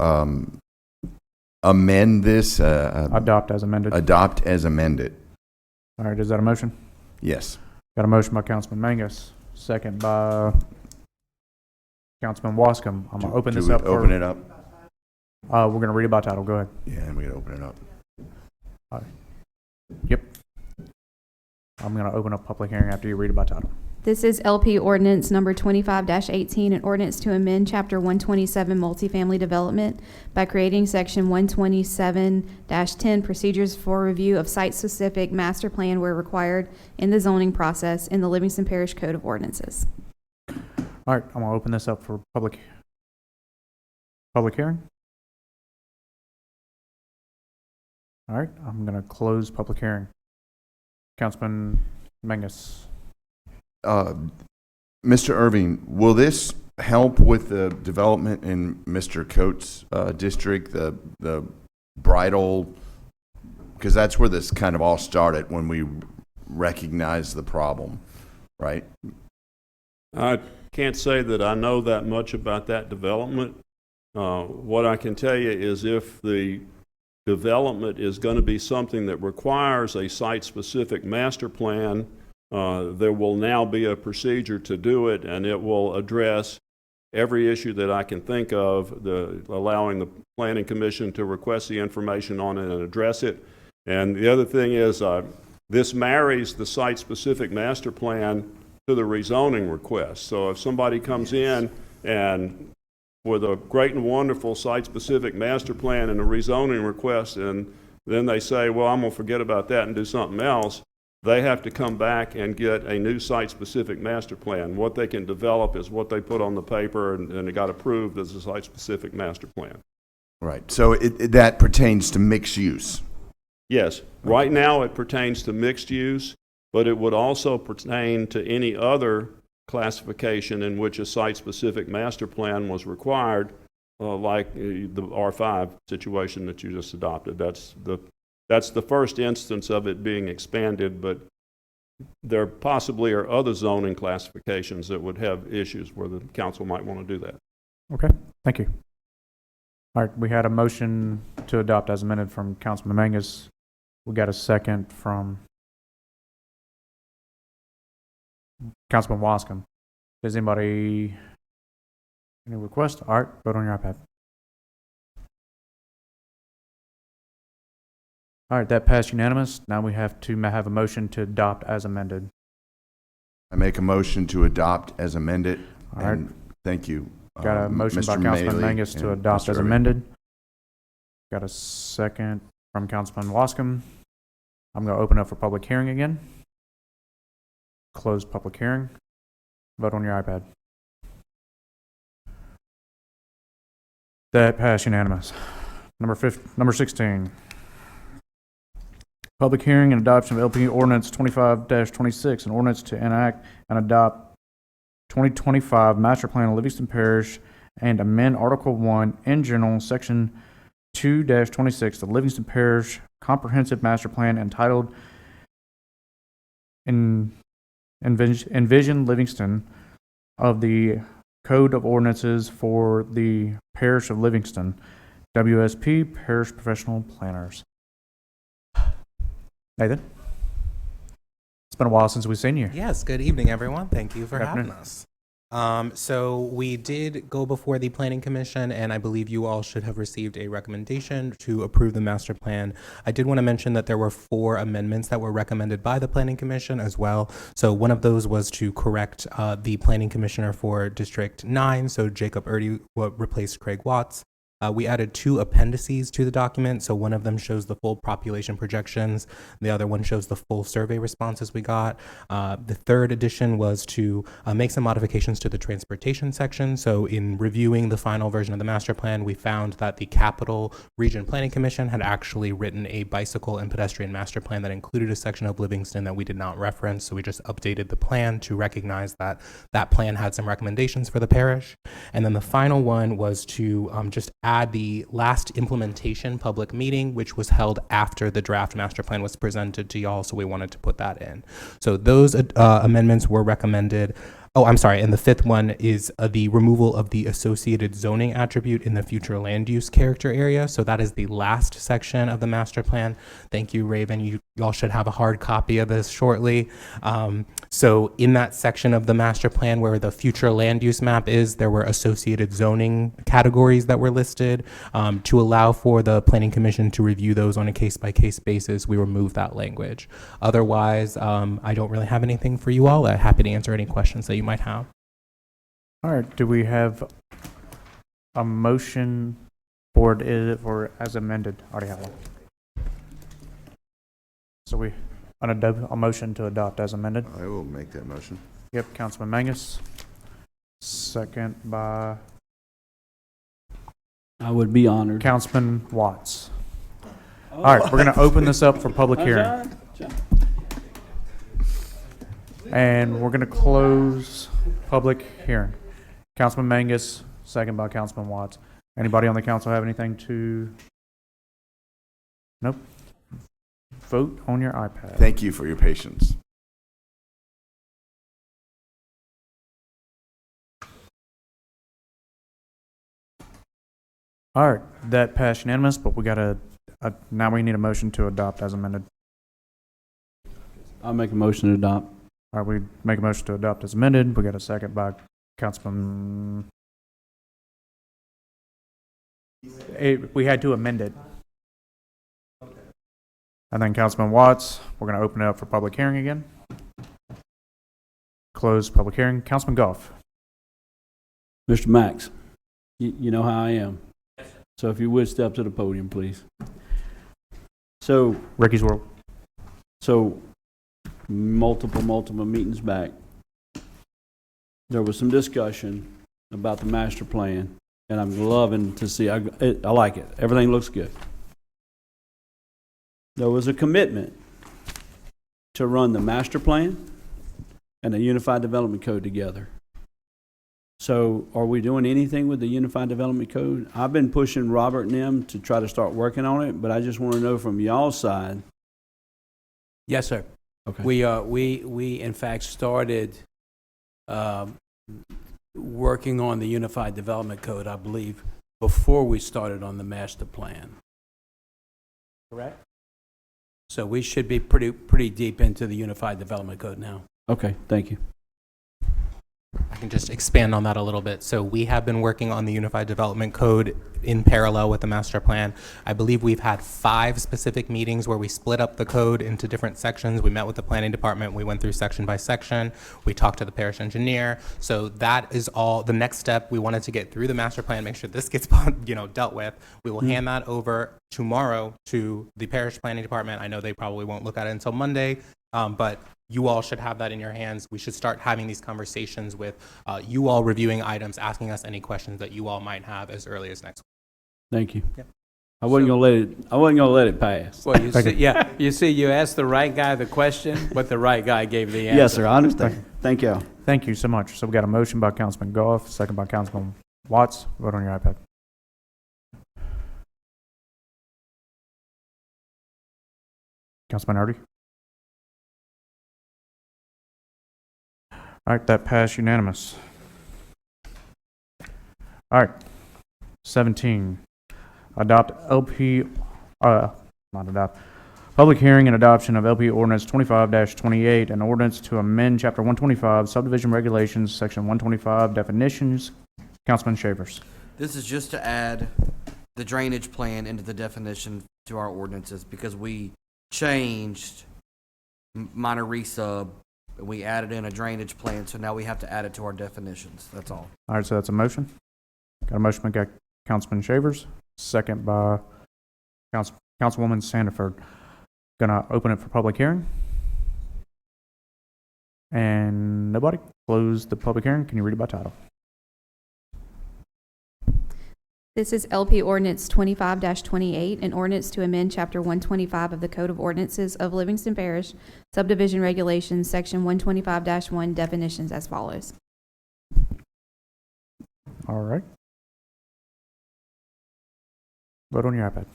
amend this. Adopt as amended. Adopt as amended. All right, is that a motion? Yes. Got a motion by Councilman Mangus, second by Councilman Wascom. I'm going to open this up. Open it up? We're going to read it by title. Go ahead. Yeah, and we're going to open it up. All right. Yep. I'm going to open up public hearing after you read it by title. This is LP ordinance number 25-18, an ordinance to amend chapter 127 multifamily development by creating section 127-10 procedures for review of site-specific master plan where required in the zoning process in the Livingston Parish Code of Ordinances. All right, I'm gonna open this up for public hearing. All right, I'm gonna close public hearing. Councilman Mangus. Mr. Irving, will this help with the development in Mr. Coates' district, the bridal? Because that's where this kind of all started, when we recognized the problem, right? I can't say that I know that much about that development. What I can tell you is if the development is going to be something that requires a site-specific master plan, there will now be a procedure to do it, and it will address every issue that I can think of, allowing the Planning Commission to request the information on it and address it. And the other thing is this marries the site-specific master plan to the rezoning request. So if somebody comes in and with a great and wonderful site-specific master plan and a rezoning request, and then they say, well, I'm going to forget about that and do something else, they have to come back and get a new site-specific master plan. What they can develop is what they put on the paper, and it got approved as a site-specific master plan. Right. So that pertains to mixed use. Yes. Right now it pertains to mixed use, but it would also pertain to any other classification in which a site-specific master plan was required, like the R5 situation that you just adopted. That's the first instance of it being expanded, but there possibly are other zoning classifications that would have issues where the council might want to do that. Okay, thank you. All right, we had a motion to adopt as amended from Councilman Mangus. We got a second from Councilman Wascom. Does anybody, any request? All right, vote on your iPad. All right, that passed unanimous. Now we have to have a motion to adopt as amended. I make a motion to adopt as amended. All right. Thank you. Got a motion by Mr. Councilman Maley Mangus to and adopt Mr. as Irving. amended. Got a second from Councilman Wascom. I'm going to open up for public hearing again. Close public hearing. Vote on your iPad. That passed unanimous. Number 16. Public hearing and adoption of LP Ordinance 25-26, an ordinance to enact and adopt 2025 Master Plan of Livingston Parish and amend Article 1 in general, Section 2-26, the Livingston Parish Comprehensive Master Plan entitled Envision Livingston of the Code of Ordinances for the Parish of Livingston, WSP, Parish Professional Planners. Nathan? It's been a while since we've seen you. Yes, good evening, everyone. Thank you for Good having afternoon. us. So we did go before the Planning Commission, and I believe you all should have received a recommendation to approve the master plan. I did want to mention that there were 4 amendments that were recommended by the Planning Commission as well. So one of those was to correct the Planning Commissioner for District 9, so Jacob Erdy replaced Craig Watts. We added 2 appendices to the document. So one of them shows the full population projections. The other one shows the full survey responses we got. The third addition was to make some modifications to the transportation section. So in reviewing the final version of the master plan, we found that the Capital Region Planning Commission had actually written a bicycle and pedestrian master plan that included a section of Livingston that we did not reference. So we just updated the plan to recognize that that plan had some recommendations for the parish. And then the final one was to just add the last implementation public meeting, which was held after the draft master plan was presented to y'all, so we wanted to put that in. So those amendments were recommended. Oh, I'm sorry. And the fifth one is the removal of the associated zoning attribute in the future land use character area. So that is the last section of the master plan. Thank you, Raven. You all should have a hard copy of this shortly. So in that section of the master plan where the future land use map is, there were associated zoning categories that were listed. To allow for the planning commission to review those on a case-by-case basis, we removed that language. Otherwise, I don't really have anything for you all. Happy to answer any questions that you might have. All right, do we have a motion for it for as amended? Already have one. So a motion to adopt as amended. I will make that motion. Yep, Councilman Mangus. Second by I would be honored. Councilman Watts. All right, we're going to open this up for public hearing. And we're going to close public hearing. Councilman Mangus, second by Councilman Watts. Anybody on the council have anything to? Nope. Vote on your iPad. Thank you for your patience. All right, that passed unanimous, but we got now we need a motion to adopt as amended. I'll make a motion to adopt. All right, we make a motion to adopt as amended. We got a second by Councilman. We had to amend it. And then Councilman Watts. We're going to open it up for public hearing again. Close public hearing. Councilman Goff. Mr. Max, you know how I am. So if you would step to the podium, please. So Ricky's World. So multiple meetings back, there was some discussion about the master plan, and I'm loving to see. I like it. Everything looks good. There was a commitment to run the master plan and the Unified Development Code together. So are we doing anything with the Unified Development Code? I've been pushing Robert and them to try to start working on it, but I just want to know from y'all's side. Yes, sir. Okay. We in fact started working on the Unified Development Code, I believe, before we started on the master plan. Correct? So we should be pretty deep into the Unified Development Code now. Okay, thank you. I can just expand on that a little bit. So we have been working on the Unified Development Code in parallel with the master plan. I believe we've had 5 specific meetings where we split up the code into different sections. We met with the planning department. We went through section by section. We talked to the parish engineer. So that is all the next step. We wanted to get through the master plan, make sure this gets dealt with. We will hand that over tomorrow to the parish planning department. I know they probably won't look at it until Monday, but you all should have that in your hands. We should start having these conversations with you all reviewing items, asking us any questions that you all might have as early as next week. Thank you. Yep. I wasn't gonna let it pass. Well, you see, you asked the right guy the question, but the right guy gave the answer. Yes, sir. I understand. Thank you. Thank you so much. So we got a motion by Councilman Goff, second by Councilman Watts. Vote on your iPad. Councilman Hardy. All right, that passed unanimous. All right, 17. Public hearing and adoption of LP Ordinance 25-28, an ordinance to amend Chapter 125 Subdivision Regulations, Section 125 Definitions. Councilman Shavers. This is just to add the drainage plan into the definition to our ordinances because we changed minor resub. We added in a drainage plan, so now we have to add it to our definitions. That's all. All right, so that's a motion. Got a motion by Councilman Shavers, second by Councilwoman Sandiford. Gonna open it for public hearing. And nobody? Close the public hearing. Can you read it by title? This is LP Ordinance 25-28, an ordinance to amend Chapter 125 of the Code of Ordinances of Livingston Parish, Subdivision Regulations, Section 125-1, definitions as follows. All right. Vote on your iPad.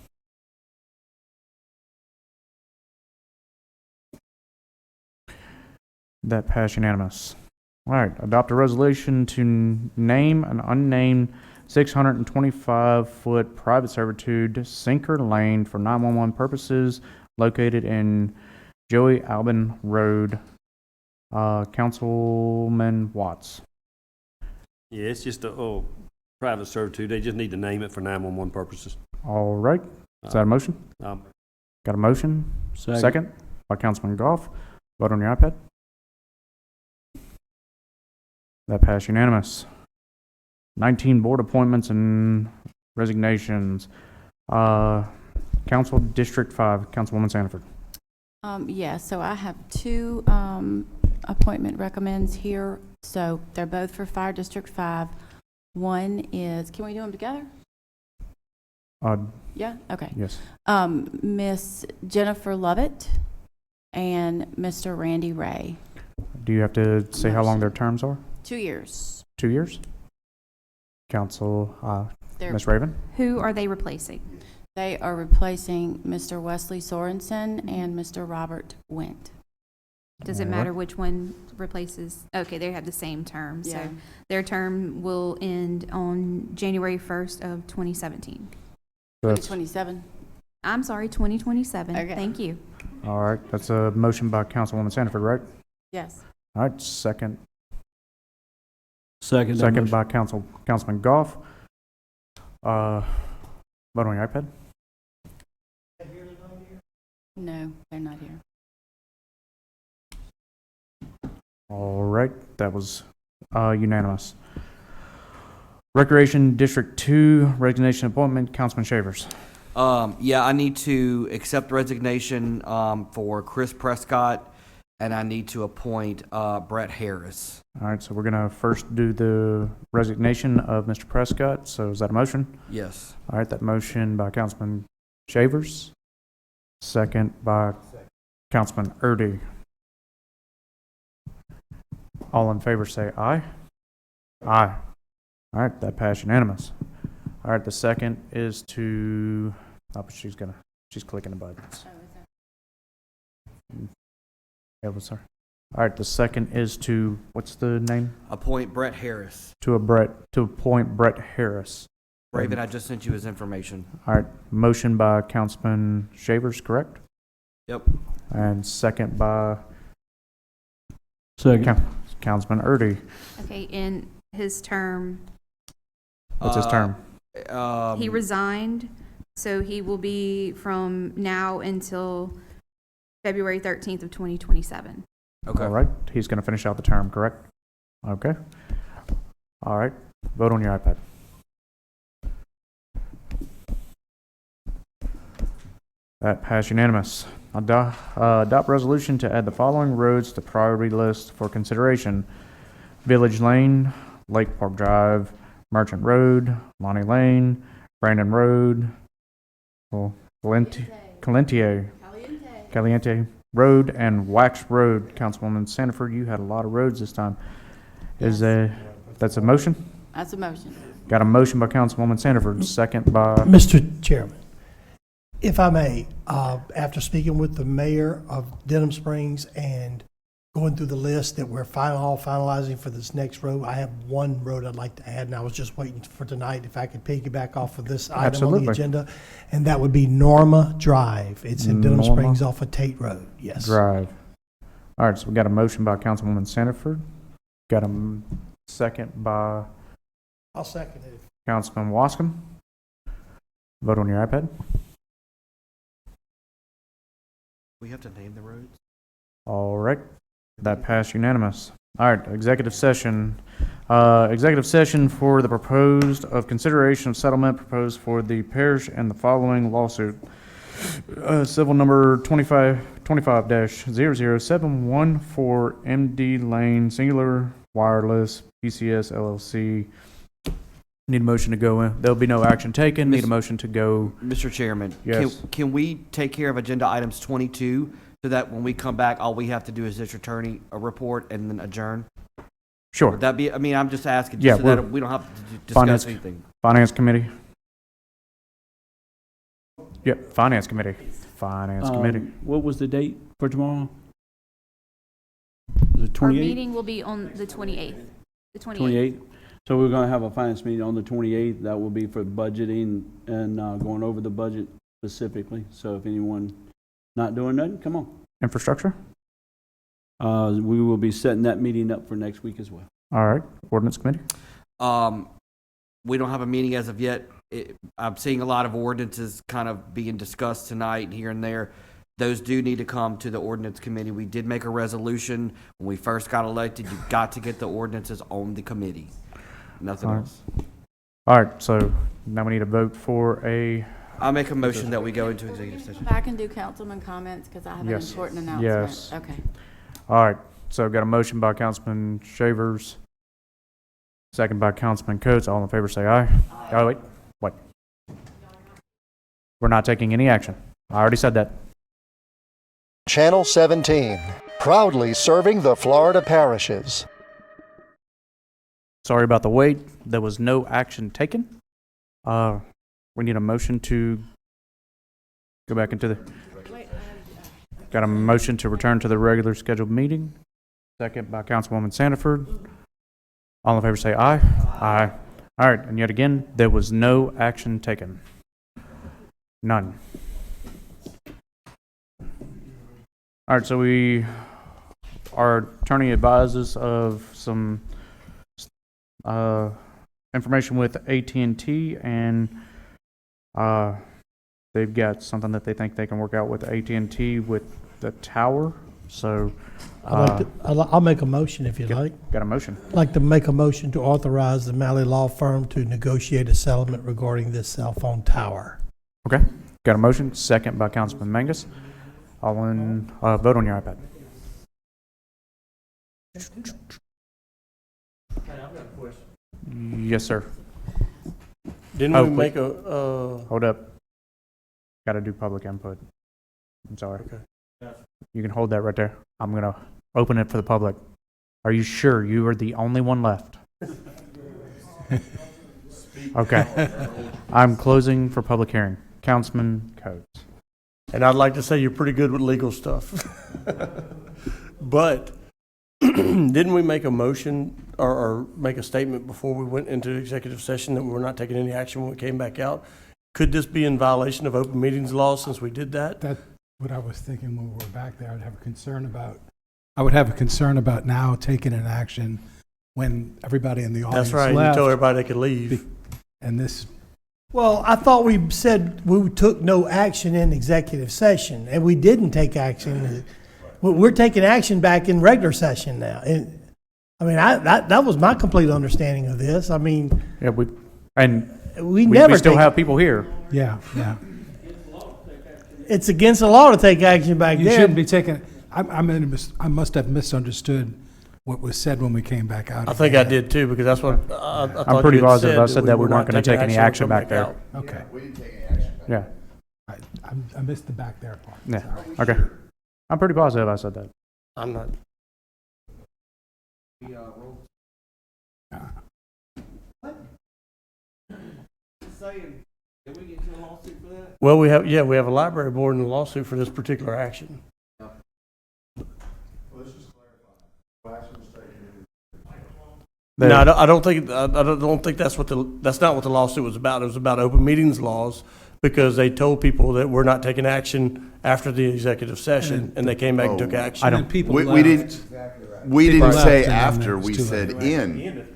That passed unanimous. All right, adopt a resolution to name an unnamed 625-foot private servitude sinker lane for 911 purposes located in Joey Albin Road. Councilman Watts. Yeah, it's just a private servitude. They just need to name it for 911 purposes. All right, is that a motion? Got a motion? Second. By Councilman Goff. Vote on your iPad. That passed unanimous. 19 board appointments and resignations. Council District 5, Councilwoman Sanford. Yeah, so I have two appointment recommends here. So they're both for Fire District 5. One is, can we do them together? Yeah, okay. Yes. Miss Jennifer Lovett and Mr. Randy Ray. Do you have to say how long their terms are? 2 years. 2 years? Council, Ms. Raven? Who are they replacing? They are replacing Mr. Wesley Sorensen and Mr. Robert Went. Does it matter which one replaces? Okay, they have the same term. Yeah. So their term will end on January 1st of 2017. 2027. I'm sorry, 2027. Okay. Thank you. All right, that's a motion by Councilwoman Sanford, right? Yes. All right, second. Second. Second by Councilman Goff. Vote on your iPad. No, they're not here. All right, that was unanimous. Recreation District 2, resignation appointment, Councilman Shavers. Yeah, I need to accept resignation for Chris Prescott, and I need to appoint Brett Harris. All right, so we're going to first do the resignation of Mr. Prescott. So is that a motion? Yes. All right, that motion by Councilman Shavers, second by Councilman Erdy. All in favor say aye. Aye. All right, that passed unanimous. All right, the second is to, she's clicking the buttons. Yeah, what's her? All right, the second is to, what's the name? Appoint Brett Harris. To appoint Brett Harris. Raven, I just sent you his information. All right, motion by Councilman Shavers, correct? Yep. And second by Second. Councilman Erdy. Okay, in his term, What's his term? he resigned, so he will be from now until February 13th of 2027. Okay. All right, he's going to finish out the term, correct? Okay. All right, vote on your iPad. That passed unanimous. Adopt resolution to add the following roads to priority list for consideration: Village Lane, Lake Park Drive, Merchant Road, Lonnie Lane, Brandon Road, Caliente Road, and Wax Road. Councilwoman Sanford, you had a lot of roads this time. That's a motion? That's a motion. Got a motion by Councilwoman Sanford, second by... Mr. Chairman, if I may, after speaking with the mayor of Denham Springs and going through the list that we're finalizing for this next road, I have one road I'd like to add, and I was just waiting for tonight if I could piggyback off of this item on Absolutely. the agenda, and that would be Norma Drive. It's in Denham Norma Springs off of Tate Road, yes. Drive. All right, so we got a motion by Councilwoman Sanford. Got a second by I'll second it. Councilman Wascom. Vote on your iPad. We have to name the roads. All right, that passed unanimous. All right, executive session. Executive session for the proposed of consideration of settlement proposed for the parish and the following lawsuit. Civil number 25-0071 for MD Lane Singular Wireless PCS LLC. Need a motion to go in. There'll be no action taken. Need a motion to go. Mr. Chairman, Yes. can we take care of agenda items 22 so that when we come back, all we have to do is district attorney a report and then adjourn? Sure. Would that be, I mean, I'm just asking, Yeah, just so that we don't have to discuss anything. Finance Committee. Yep, Finance Committee. Finance Committee. What was the date for tomorrow? the Our 28th? meeting will be on the 28th. The 28th. 28th? So we're gonna have a finance meeting on the 28th. That will be for budgeting and going over the budget specifically. So if anyone not doing nothing, come on. Infrastructure? We will be setting that meeting up for next week as well. All right. Ordinance Committee? We don't have a meeting as of yet. I'm seeing a lot of ordinances kind of being discussed tonight here and there. Those do need to come to the ordinance committee. We did make a resolution when we first got elected. You've got to get the ordinances on the committee. Nothing else. All right, so now we need a vote for a... I'll make a motion that we go into executive session. Back and do councilman comments because I have an Yes. important announcement. Yes. Okay. All right, so got a motion by Councilman Shavers, second by Councilman Coates. All in favor say aye. Oh, wait, what? We're not taking any action. I already said that. Channel 17, proudly serving the Florida parishes. Sorry about the wait. There was no action taken. We need a motion to go back into the... Got a motion to return to the regular scheduled meeting. Second by Councilwoman Sandiford. All in favor say aye. Aye. All right, and yet again, there was no action taken. None. All right, so our attorney advises of some information with AT&T, and they've got something that they think they can work out with AT&T with the tower. So I'll make a motion if you like. Got a motion. I'd like to make a motion to authorize the Malley Law Firm to negotiate a settlement regarding this cell phone tower. Okay, got a motion. Second by Councilman Mangus. All in, vote on your iPad. Yes, sir. Didn't we make a, Hold up. Got to do public input. I'm sorry. Okay. You can hold that right there. I'm going to open it for the public. Are you sure you are the only one left? Okay. I'm closing for public hearing. Councilman Coates. and I'd like to say you're pretty good with legal stuff. But didn't we make a motion or make a statement before we went into executive session that we were not taking any action when we came back out? Could this be in violation of open meetings law since we did that? That's what I was thinking when we were back there. I would have a concern about now taking an action when everybody in the audience That's right. left. You told everybody they could leave. And this, Well, I thought we said we took no action in executive session, and we didn't take action. We're taking action back in regular session now. That was my complete understanding of this. I mean, Yeah, we never still take- have people here. yeah. It's against the law to take action back You there. shouldn't be taking, I must have misunderstood what was said when we came back out. I think I did too, because that's what I thought I'm pretty you had positive. I said that we were weren't not going to take taking any action when we back come there. Okay. We didn't take any action back. Yeah. I missed the back there part. Yeah. Sorry. Okay. I'm pretty positive I said that. I'm not. Well, we have a library board and a lawsuit for this particular action. No, I don't think that's not what the lawsuit was about. It was about open meetings laws, because they told people that we're not taking action after the executive session, and they came back and took action. We didn't. We didn't left, say and then after. it was We too said late. in.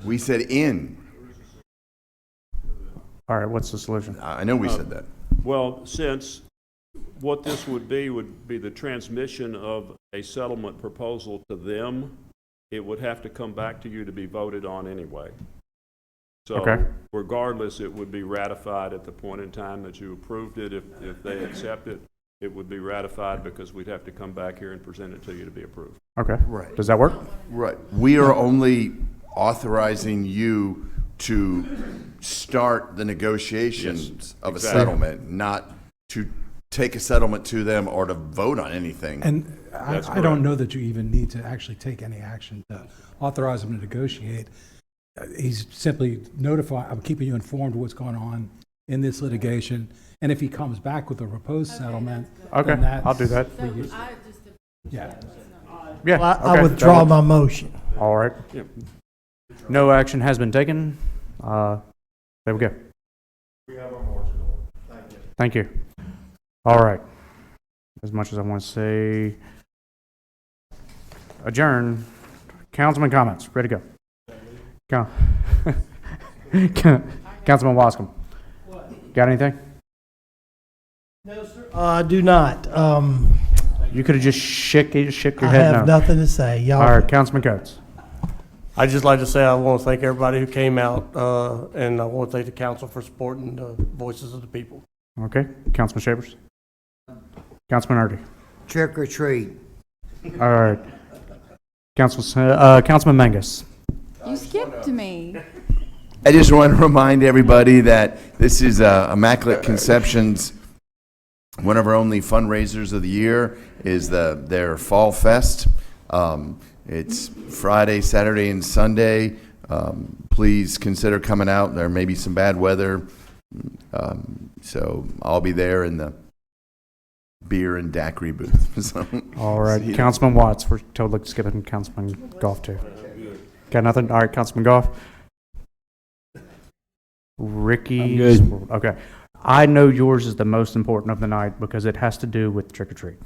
We said in. All right. What's the solution? I know we said that. Well, since what this would be the transmission of a settlement proposal to them, it would have to come back to you to be voted on anyway. So Okay. regardless, it would be ratified at the point in time that you approved it. If they accept it, it would be ratified, because we'd have to come back here and present it to you to be approved. Okay. Right. Does that work? Right. We are only authorizing you to start the negotiations Yes, of a exactly. settlement, not to take a settlement to them or to vote on anything. And That's I don't correct. know that you even need to actually take any action to authorize him to negotiate. He's simply notifying, I'm keeping you informed of what's going on in this litigation. And if he comes back with a proposed settlement, Okay. then that's I'll do that. for you. Yeah. Yeah. Well, I okay, withdraw that my works. motion. All right. No action has been taken. There we go. We have our marginal. Thank you. Thank you. All right. As much as I want to say, adjourn. Councilman comments. Ready to go. Councilman Wascom. Got anything? No, sir. I do not. You could have just shook your I head have no. nothing to say. Y'all. All right, Councilman Coates. I'd just like to say I want to thank everybody who came out, and I want to thank the council for supporting the voices of the people. Okay, Councilman Shavers. Councilman Erdy. Trick or treat. All right. Councilman Mangus. You skipped me. I just want to remind everybody that this is Immaculate Conception's, one of our only fundraisers of the year is their Fall Fest. It's Friday, Saturday, and Sunday. Please consider coming out. There may be some bad weather, so I'll be there in the beer and daiquiri booth. So, All right, Councilman Watts. We're totally skipping Councilman Goff too. Got nothing? All right, Councilman Goff. Ricky. I'm good. Okay. I know yours is the most important of the night because it has to do with trick or treat.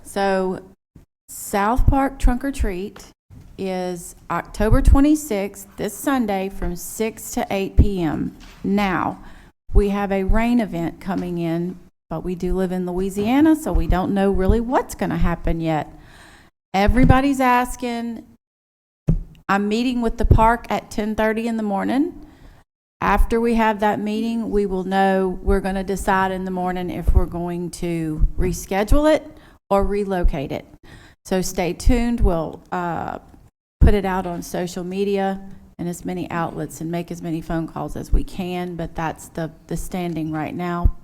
So, South Park Trunk or Treat is October 26th, this Sunday, from 6 to 8 p.m. Now, we have a rain event coming in, but we do live in Louisiana, so we don't know really what's going to happen yet. Everybody's asking. I'm meeting with the park at 10:30 in the morning. After we have that meeting, we will know. We're going to decide in the morning if we're going to reschedule it or relocate it. So stay tuned. We'll put it out on social media and as many outlets and make as many phone calls as we can, but that's the standing right now.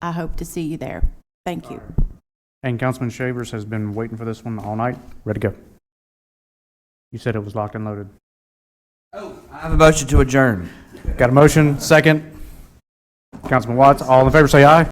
I hope to see you there. Thank you. And Councilman Shavers has been waiting for this one all night. Ready to go. You said it was locked and loaded. Oh, I have a motion to adjourn. Got a motion, second. Councilman Watts, all in favor say aye.